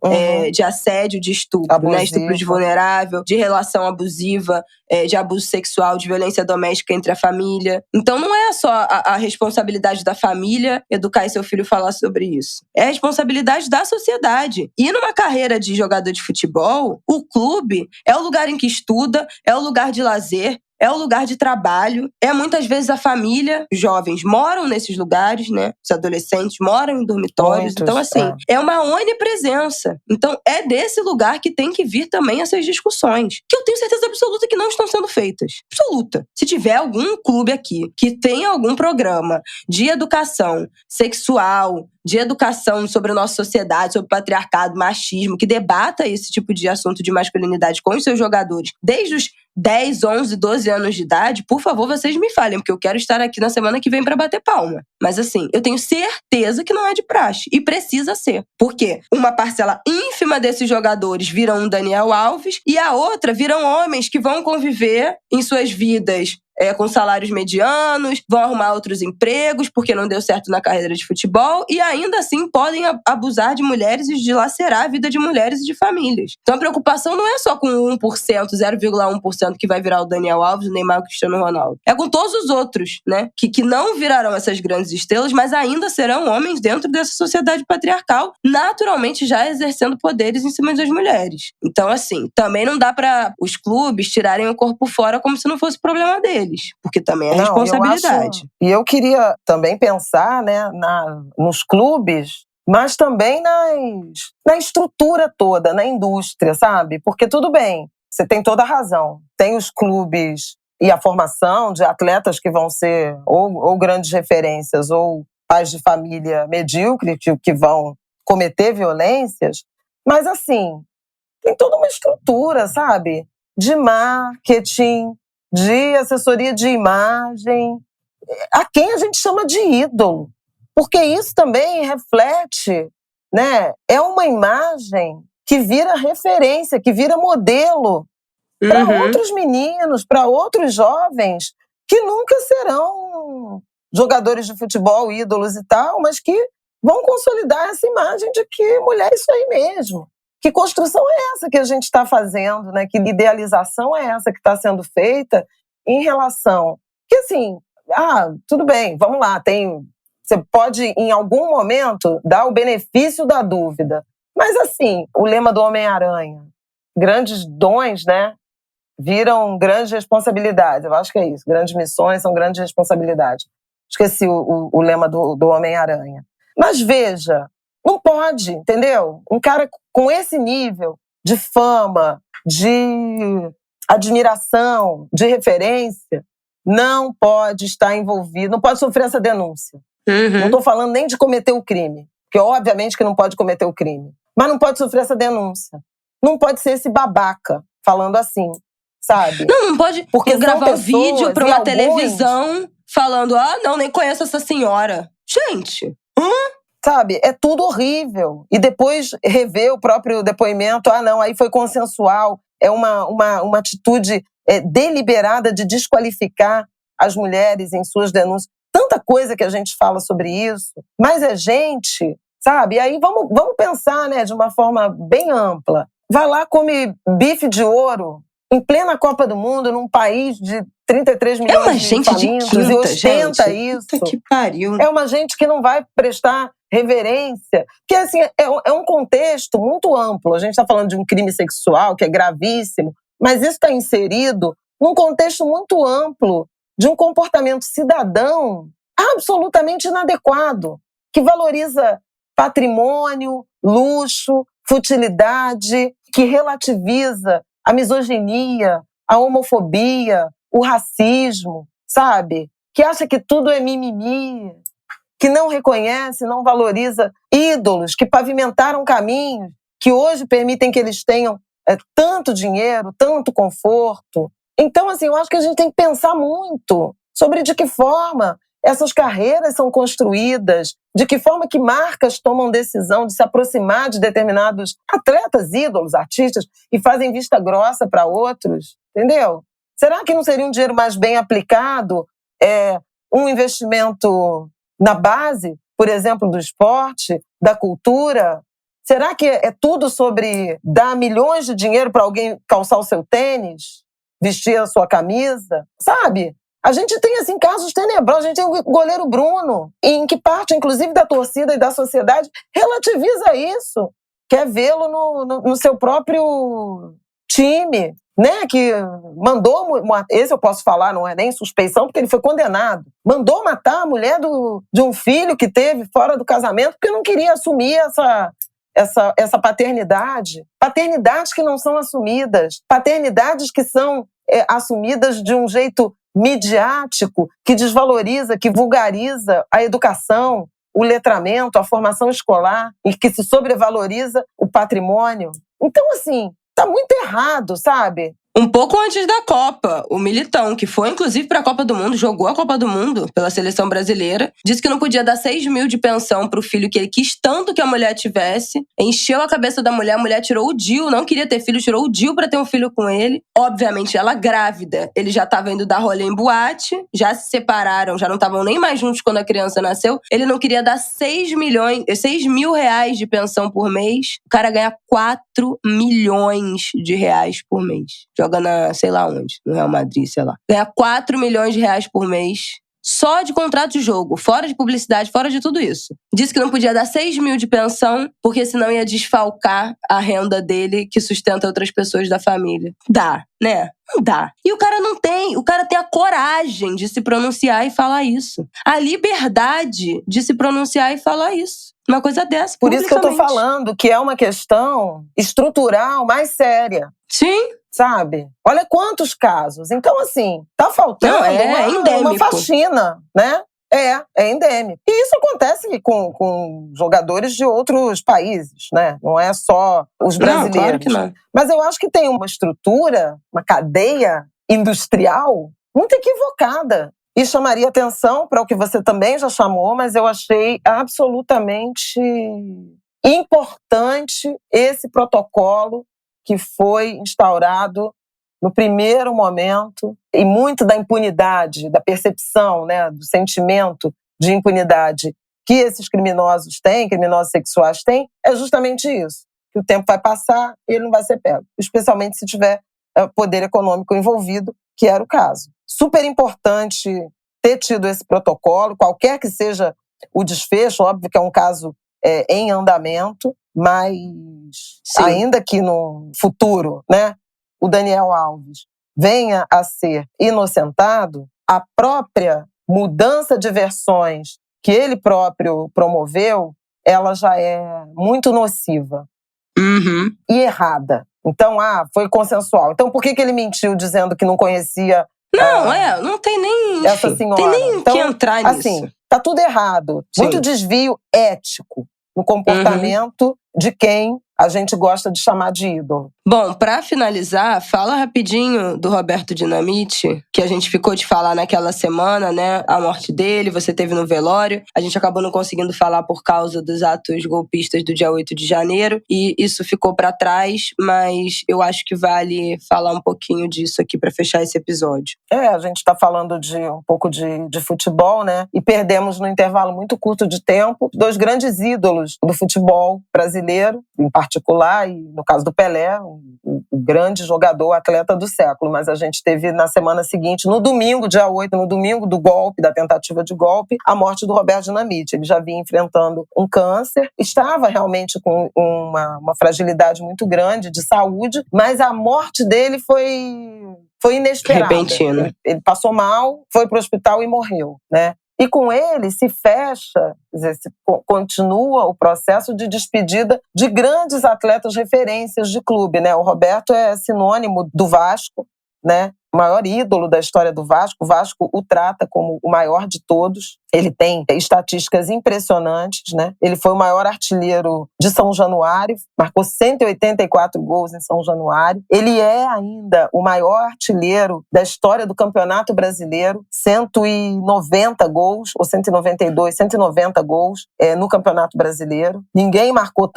de assédio, de estupro, né? Estupro de vulnerável, de relação abusiva, de abuso sexual, de violência doméstica entre a família. Então não é só a responsabilidade da família educar seu filho e falar sobre isso. É a responsabilidade da sociedade. E numa carreira de jogador de futebol, o clube é o lugar em que estuda, é o lugar de lazer, é o lugar de trabalho, é muitas vezes a família. Os jovens moram nesses lugares, né? Os adolescentes moram em dormitórios. Muitos, Então, assim, é uma onipresença. Então, é desse lugar que tem que vir também essas discussões, que eu tenho certeza absoluta que não estão sendo feitas. Absoluta. Se tiver algum clube aqui que tenha algum programa de educação sexual, de educação sobre a nossa sociedade, sobre patriarcado, machismo, que debata esse tipo de assunto de masculinidade com os seus jogadores desde os 10, 11, 12 anos de idade, por favor, vocês me falem, porque eu quero estar aqui na semana que vem pra bater palma. Mas assim, eu tenho certeza que não é de praxe. E precisa ser. Porque uma parcela ínfima desses jogadores viram um Daniel Alves e a outra viram homens que vão conviver em suas vidas com salários medianos, vão arrumar outros empregos porque não deu certo na carreira de futebol e ainda assim podem abusar de mulheres e dilacerar a vida de mulheres e de famílias. Então a preocupação não é só com 1%, 0,1% que vai virar o Daniel Alves, o Neymar e o Cristiano Ronaldo. É com todos os outros, né? Que não virarão essas grandes estrelas, mas ainda serão homens dentro dessa sociedade patriarcal, naturalmente já exercendo poderes em cima das mulheres. Então, assim, também não dá para os clubes tirarem o corpo fora como se não fosse problema deles. Porque também é responsabilidade. E eu queria também pensar, né, nos clubes, mas também na estrutura toda, na indústria, sabe? Porque tudo bem, você tem toda a razão. Tem os clubes e a formação de atletas que vão ser ou grandes referências ou pais de família medíocre que vão cometer violências, mas assim, tem toda uma estrutura, sabe? De marketing, de assessoria de imagem, a quem a gente chama de ídolo. Porque isso também reflete, né? É uma imagem que vira referência, que vira modelo para outros meninos, para outros jovens que nunca serão jogadores de futebol, ídolos e tal, mas que vão consolidar essa imagem de que mulher é isso aí mesmo. Que construção é essa que a gente está fazendo, né? Que idealização é essa que está sendo feita em relação... Que assim, tudo bem, vamos lá, você pode em algum momento dar o benefício da dúvida. Mas assim, o lema do Homem-Aranha, grandes dons, né? Viram grandes responsabilidades. Eu acho que é isso, grandes missões são grandes responsabilidades. Esqueci o lema do Homem-Aranha. Mas veja, não pode, entendeu? Um cara com esse nível de fama, de admiração, de referência, não pode estar envolvido, não pode sofrer essa denúncia. Não estou falando nem de cometer o crime, porque obviamente que não pode cometer o crime, mas não pode sofrer essa denúncia. Não pode ser esse babaca falando assim, sabe? Não pode porque gravar um vídeo para uma televisão falando, não, nem conheço essa senhora. Gente, sabe, é tudo horrível. E depois rever o próprio depoimento, não, aí foi consensual. É uma atitude deliberada de desqualificar as mulheres em suas denúncias. Tanta coisa que a gente fala sobre isso, mas é gente, sabe? E aí vamos pensar, né, de uma forma bem ampla. Vai lá, come bife de ouro em plena Copa do Mundo, num país de 33 milhões de famintos, e ostenta isso. Puta que pariu. É uma gente que não vai prestar reverência. Porque, assim, é um contexto muito amplo. A gente está falando de um crime sexual, que é gravíssimo, mas isso está inserido num contexto muito amplo de um comportamento cidadão absolutamente inadequado, que valoriza patrimônio, luxo, futilidade, que relativiza a misoginia, a homofobia, o racismo, sabe? Que acha que tudo é mimimi, que não reconhece, não valoriza ídolos que pavimentaram caminhos que hoje permitem que eles tenham tanto dinheiro, tanto conforto. Então, assim, eu acho que a gente tem que pensar muito sobre de que forma essas carreiras são construídas, de que forma que marcas tomam decisão de se aproximar de determinados atletas, ídolos, artistas, e fazem vista grossa para outros, entendeu? Será que não seria um dinheiro mais bem aplicado, um investimento na base, por exemplo, do esporte, da cultura? Será que é tudo sobre dar milhões de dinheiro para alguém calçar o seu tênis, vestir a sua camisa? Sabe? A gente tem, assim, casos tenebrosos. A gente tem o goleiro Bruno, em que parte, inclusive, da torcida e da sociedade relativiza isso. Quer vê-lo no seu próprio time. né, que mandou, esse eu posso falar, não é nem suspeição, porque ele foi condenado, mandou matar a mulher de um filho que teve fora do casamento porque não queria assumir essa paternidade. Paternidades que não são assumidas, paternidades que são assumidas de um jeito midiático, que desvaloriza, que vulgariza a educação, o letramento, a formação escolar, e que se sobrevaloriza o patrimônio. Então, assim, tá muito errado, sabe? Um pouco antes da Copa, o Militão, que foi inclusive para a Copa do Mundo, jogou a Copa do Mundo pela seleção brasileira, disse que não podia dar 6 mil de pensão pro filho que ele quis tanto que a mulher tivesse, encheu a cabeça da mulher, a mulher tirou o DIU, não queria ter filho, tirou o DIU para ter um filho com ele. Obviamente, ela grávida, ele já estava indo dar rolê em boate, já se separaram, já não estavam nem mais juntos quando a criança nasceu. Ele não queria dar 6 mil reais de pensão por mês. O cara ganha 4 milhões de reais por mês. Joga na, sei lá onde, no Real Madrid, sei lá. Ganha 4 milhões de reais por mês, só de contrato de jogo, fora de publicidade, fora de tudo isso. Disse que não podia dar 6 mil de pensão, porque senão ia desfalcar a renda dele, que sustenta outras pessoas da família. Dá, né? Não dá. E o cara não tem. O cara tem a coragem de se pronunciar e falar isso. A liberdade de se pronunciar e falar isso. Uma coisa dessa, Por isso que eu tô falando que é uma questão estrutural mais séria. Sim. Sabe? Olha quantos casos. Então, assim, tá faltando uma faxina, né? É endêmico. E isso acontece com jogadores de outros países, né? Não é só os brasileiros. Não, claro que não. Mas eu acho que tem uma estrutura, uma cadeia industrial muito equivocada. E chamaria atenção para o que você também já chamou, mas eu achei absolutamente importante esse protocolo que foi instaurado no primeiro momento, e muito da impunidade, da percepção, né, do sentimento de impunidade que esses criminosos têm, criminosos sexuais têm, é justamente isso. Que o tempo vai passar e ele não vai ser pego. Especialmente se tiver poder econômico envolvido, que era o caso. Super importante ter tido esse protocolo, qualquer que seja o desfecho, óbvio que é um caso em andamento, mas sim, ainda que no futuro, né, o Daniel Alves venha a ser inocentado, a própria mudança de versões que ele próprio promoveu, ela já é muito nociva e errada. Então, foi consensual. Então, por que ele mentiu dizendo que não conhecia? Não tem nem essa senhora. Tem nem que entrar nisso. Assim, tá tudo errado. Sim. Muito desvio ético no comportamento de quem a gente gosta de chamar de ídolo. Bom, pra finalizar, fala rapidinho do Roberto Dinamite, que a gente ficou de falar naquela semana, né? A morte dele, você teve no velório. A gente acabou não conseguindo falar por causa dos atos golpistas do dia 8 de janeiro. E isso ficou pra trás, mas eu acho que vale falar um pouquinho disso aqui pra fechar esse episódio. A gente tá falando de um pouco de futebol, né? E perdemos no intervalo muito curto de tempo 2 grandes ídolos do futebol brasileiro, em particular, e no caso do Pelé, o grande jogador, atleta do século. Mas a gente teve na semana seguinte, no domingo, dia 8, no domingo do golpe, da tentativa de golpe, a morte do Roberto Dinamite. Ele já vinha enfrentando um câncer, estava realmente com uma fragilidade muito grande de saúde, mas a morte dele foi inesperada. Repentina. Ele passou mal, foi para o hospital e morreu, né? E com ele se fecha, continua o processo de despedida de grandes atletas referências de clube, né? O Roberto é sinônimo do Vasco, né? O maior ídolo da história do Vasco. O Vasco o trata como o maior de todos. Ele tem estatísticas impressionantes, né? Ele foi o maior artilheiro de São Januário, marcou 184 gols em São Januário. Ele é ainda o maior artilheiro da história do Campeonato Brasileiro, 190 gols, ou 192, 190 gols no Campeonato Brasileiro. Ninguém marcou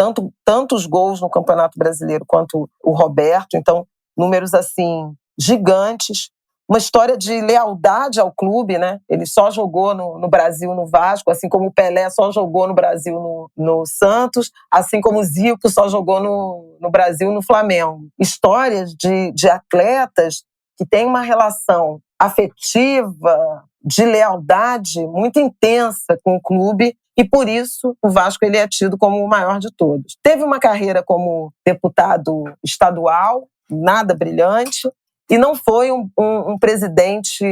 tantos gols no Campeonato Brasileiro quanto o Roberto. Então, números assim gigantes, uma história de lealdade ao clube, né? Ele só jogou no Brasil, no Vasco, assim como o Pelé só jogou no Brasil, no Santos, assim como o Zico só jogou no Brasil, no Flamengo. Histórias de atletas que têm uma relação afetiva, de lealdade muito intensa com o clube, e por isso o Vasco ele é tido como o maior de todos. Teve uma carreira como deputado estadual, nada brilhante, e não foi um presidente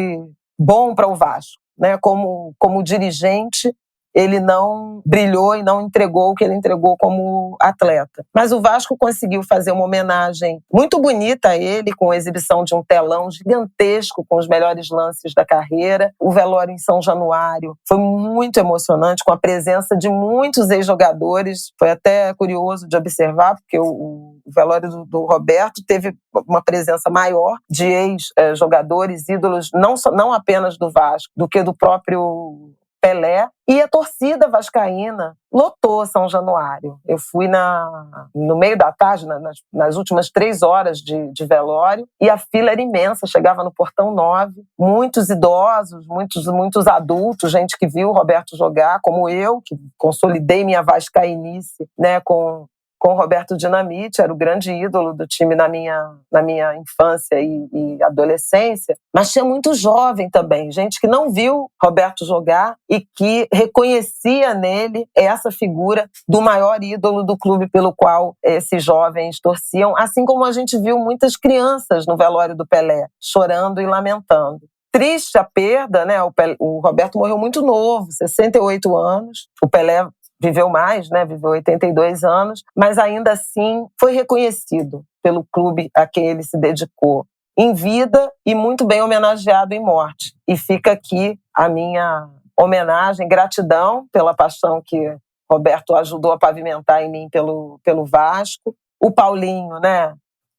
bom para o Vasco, né? Como dirigente, ele não brilhou e não entregou o que ele entregou como atleta. Mas o Vasco conseguiu fazer uma homenagem muito bonita a ele, com a exibição de um telão gigantesco com os melhores lances da carreira. O velório em São Januário foi muito emocionante, com a presença de muitos ex-jogadores. Foi até curioso de observar, porque o velório do Roberto teve uma presença maior de ex-jogadores, ídolos, não apenas do Vasco, do que do próprio Pelé, e a torcida vascaína lotou São Januário. Eu fui no meio da tarde, nas últimas 3 horas de velório, e a fila era imensa, chegava no Portão 9, muitos idosos, muitos adultos, gente que viu o Roberto jogar, como eu, que consolidei minha vascaínice, né, com o Roberto Dinamite, era o grande ídolo do time na minha infância e adolescência, mas tinha muito jovem também, gente que não viu Roberto jogar e que reconhecia nele essa figura do maior ídolo do clube pelo qual esses jovens torciam, assim como a gente viu muitas crianças no velório do Pelé, chorando e lamentando. Triste a perda, né? O Roberto morreu muito novo, 68 anos, o Pelé viveu mais, né? Viveu 82 anos, mas ainda assim foi reconhecido pelo clube a quem ele se dedicou em vida e muito bem homenageado em morte. E fica aqui a minha homenagem, gratidão pela paixão que Roberto ajudou a pavimentar em mim pelo Vasco. O Paulinho, né?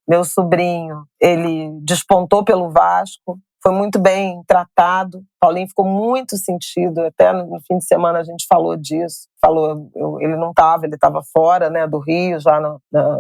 Meu sobrinho, ele despontou pelo Vasco, foi muito bem tratado. Paulinho ficou muito sentido, até no fim de semana a gente falou disso. Ele não estava, ele estava fora, né, do Rio, já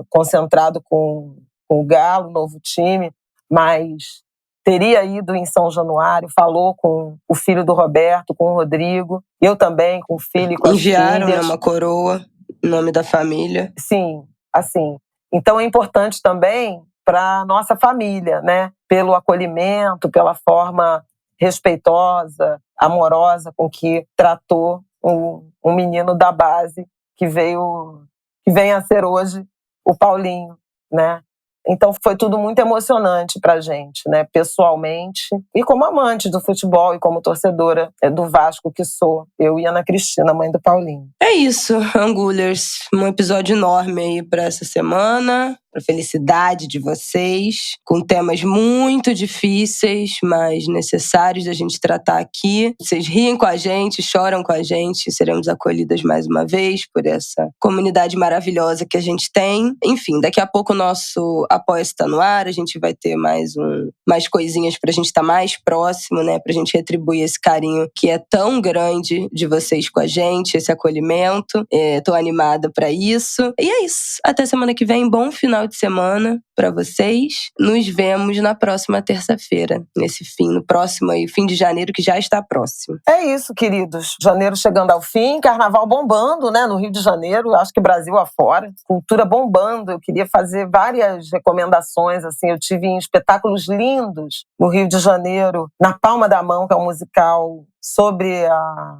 concentrado com o Galo, novo time, mas teria ido em São Januário, falou com o filho do Roberto, com o Rodrigo, eu também, com o filho e com as filhas. Enviaram uma coroa, em nome da família. Sim, assim. Então é importante também para a nossa família, né? Pelo acolhimento, pela forma respeitosa, amorosa com que tratou um menino da base que vem a ser hoje o Paulinho, né? Então foi tudo muito emocionante pra gente, né? Pessoalmente e como amante do futebol e como torcedora do Vasco que sou. Eu e Ana Cristina, mãe do Paulinho. É isso, Angulers. Um episódio enorme aí pra essa semana. Pra felicidade de vocês, com temas muito difíceis, mas necessários da gente tratar aqui. Vocês riem com a gente, choram com a gente, seremos acolhidas mais uma vez por essa comunidade maravilhosa que a gente tem. Enfim, daqui a pouco o nosso Apoia-se tá no ar, a gente vai ter mais coisinhas pra gente estar mais próximo, né? Pra gente retribuir esse carinho que é tão grande de vocês com a gente, esse acolhimento. Tô animada pra isso. E é isso. Até semana que vem. Bom final de semana para vocês. Nos vemos na próxima terça-feira, no próximo aí, fim de janeiro, que já está próximo. É isso, queridos. Janeiro chegando ao fim, carnaval bombando, né, no Rio de Janeiro, acho que Brasil afora. Cultura bombando. Eu queria fazer várias recomendações, assim, eu tive em espetáculos lindos no Rio de Janeiro, Na Palma da Mão, que é um musical sobre a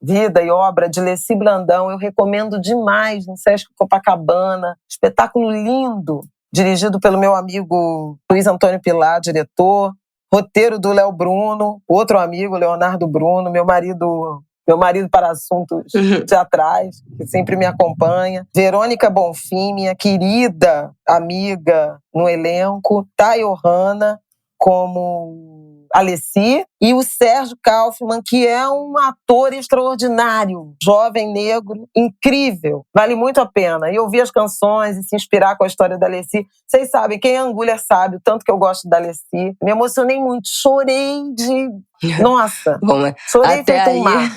vida e obra de Leci Brandão. Eu recomendo demais, no Sesc Copacabana. Espetáculo lindo, dirigido pelo meu amigo Luiz Antônio Pilar, diretor. Roteiro do Léo Bruno, outro amigo, Leonardo Bruno, meu marido para assuntos teatrais, que sempre me acompanha. Verônica Bonfim, minha querida amiga no elenco. Thay Ohana como Alessi, e o Sérgio Kaufmann, que é um ator extraordinário, jovem, negro, incrível. Vale muito a pena. E ouvir as canções e se inspirar com a história da Alessi. Vocês sabem, quem é Angulha sabe o tanto que eu gosto da Alessi. Me emocionei muito, chorei de... Nossa! Bom, chorei até feito aí... um mar.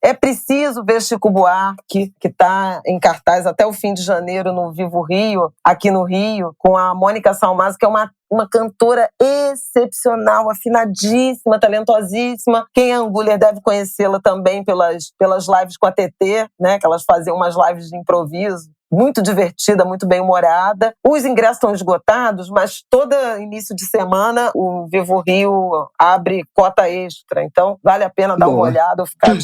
É preciso ver Chico Buarque, que está em cartaz até o fim de janeiro no Vivo Rio, aqui no Rio, com a Mônica Salmazo, que é uma cantora excepcional, afinadíssima, talentosíssima. Quem é Angulha deve conhecê-la também pelas lives com a TT, né? Que elas faziam umas lives de improviso. Muito divertida, muito bem-humorada. Os ingressos estão esgotados, mas todo início de semana o Vivo Rio abre cota extra. Então, vale a pena dar uma olhada ou ficar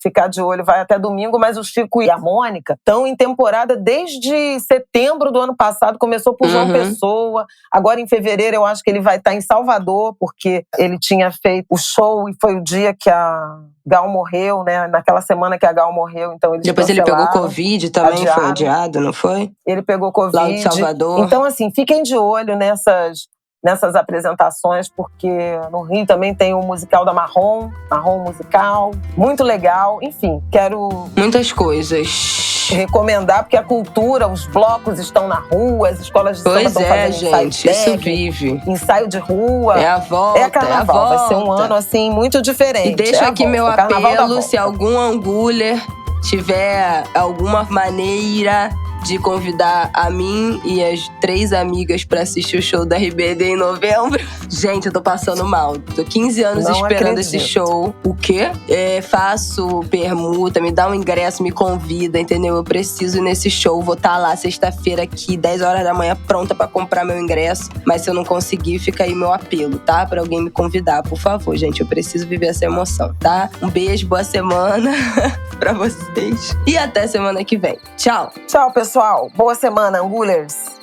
ficar de olho, vai até domingo, mas o Chico e a Mônica estão em temporada desde setembro do ano passado, começou por João Pessoa, agora em fevereiro eu acho que ele vai estar em Salvador, porque ele tinha feito o show e foi o dia que a Gal morreu, né? Naquela semana que a Gal morreu, então eles Depois ele pegou Covid também, foi adiado, não foi? Ele pegou Covid. Lá de Salvador. Então, assim, fiquem de olho nessas apresentações, porque no Rio também tem o musical da Marrom Musical, muito legal. Enfim, quero... muitas coisas. Recomendar, porque a cultura, os blocos estão na rua, as escolas de samba estão fazendo gente, isso vive. Ensaio de rua. É a volta, é carnaval. Vai ser um ano, assim, muito diferente. E deixa aqui meu apelo, se algum anguler tiver alguma maneira de convidar a mim e as 3 amigas pra assistir o show da RBD em novembro. Gente, eu tô passando mal. Tô 15 anos esperando esse show. O quê? Faço permuta, me dá um ingresso, me convida, entendeu? Eu preciso ir nesse show. Vou estar lá sexta-feira aqui, 10 horas da manhã, pronta pra comprar meu ingresso. Mas se eu não conseguir, fica aí meu apelo, tá? Pra alguém me convidar, por favor, gente. Eu preciso viver essa emoção, tá? Um beijo, boa semana pra vocês. E até semana que vem. Tchau. Tchau, pessoal. Boa semana, Angulers.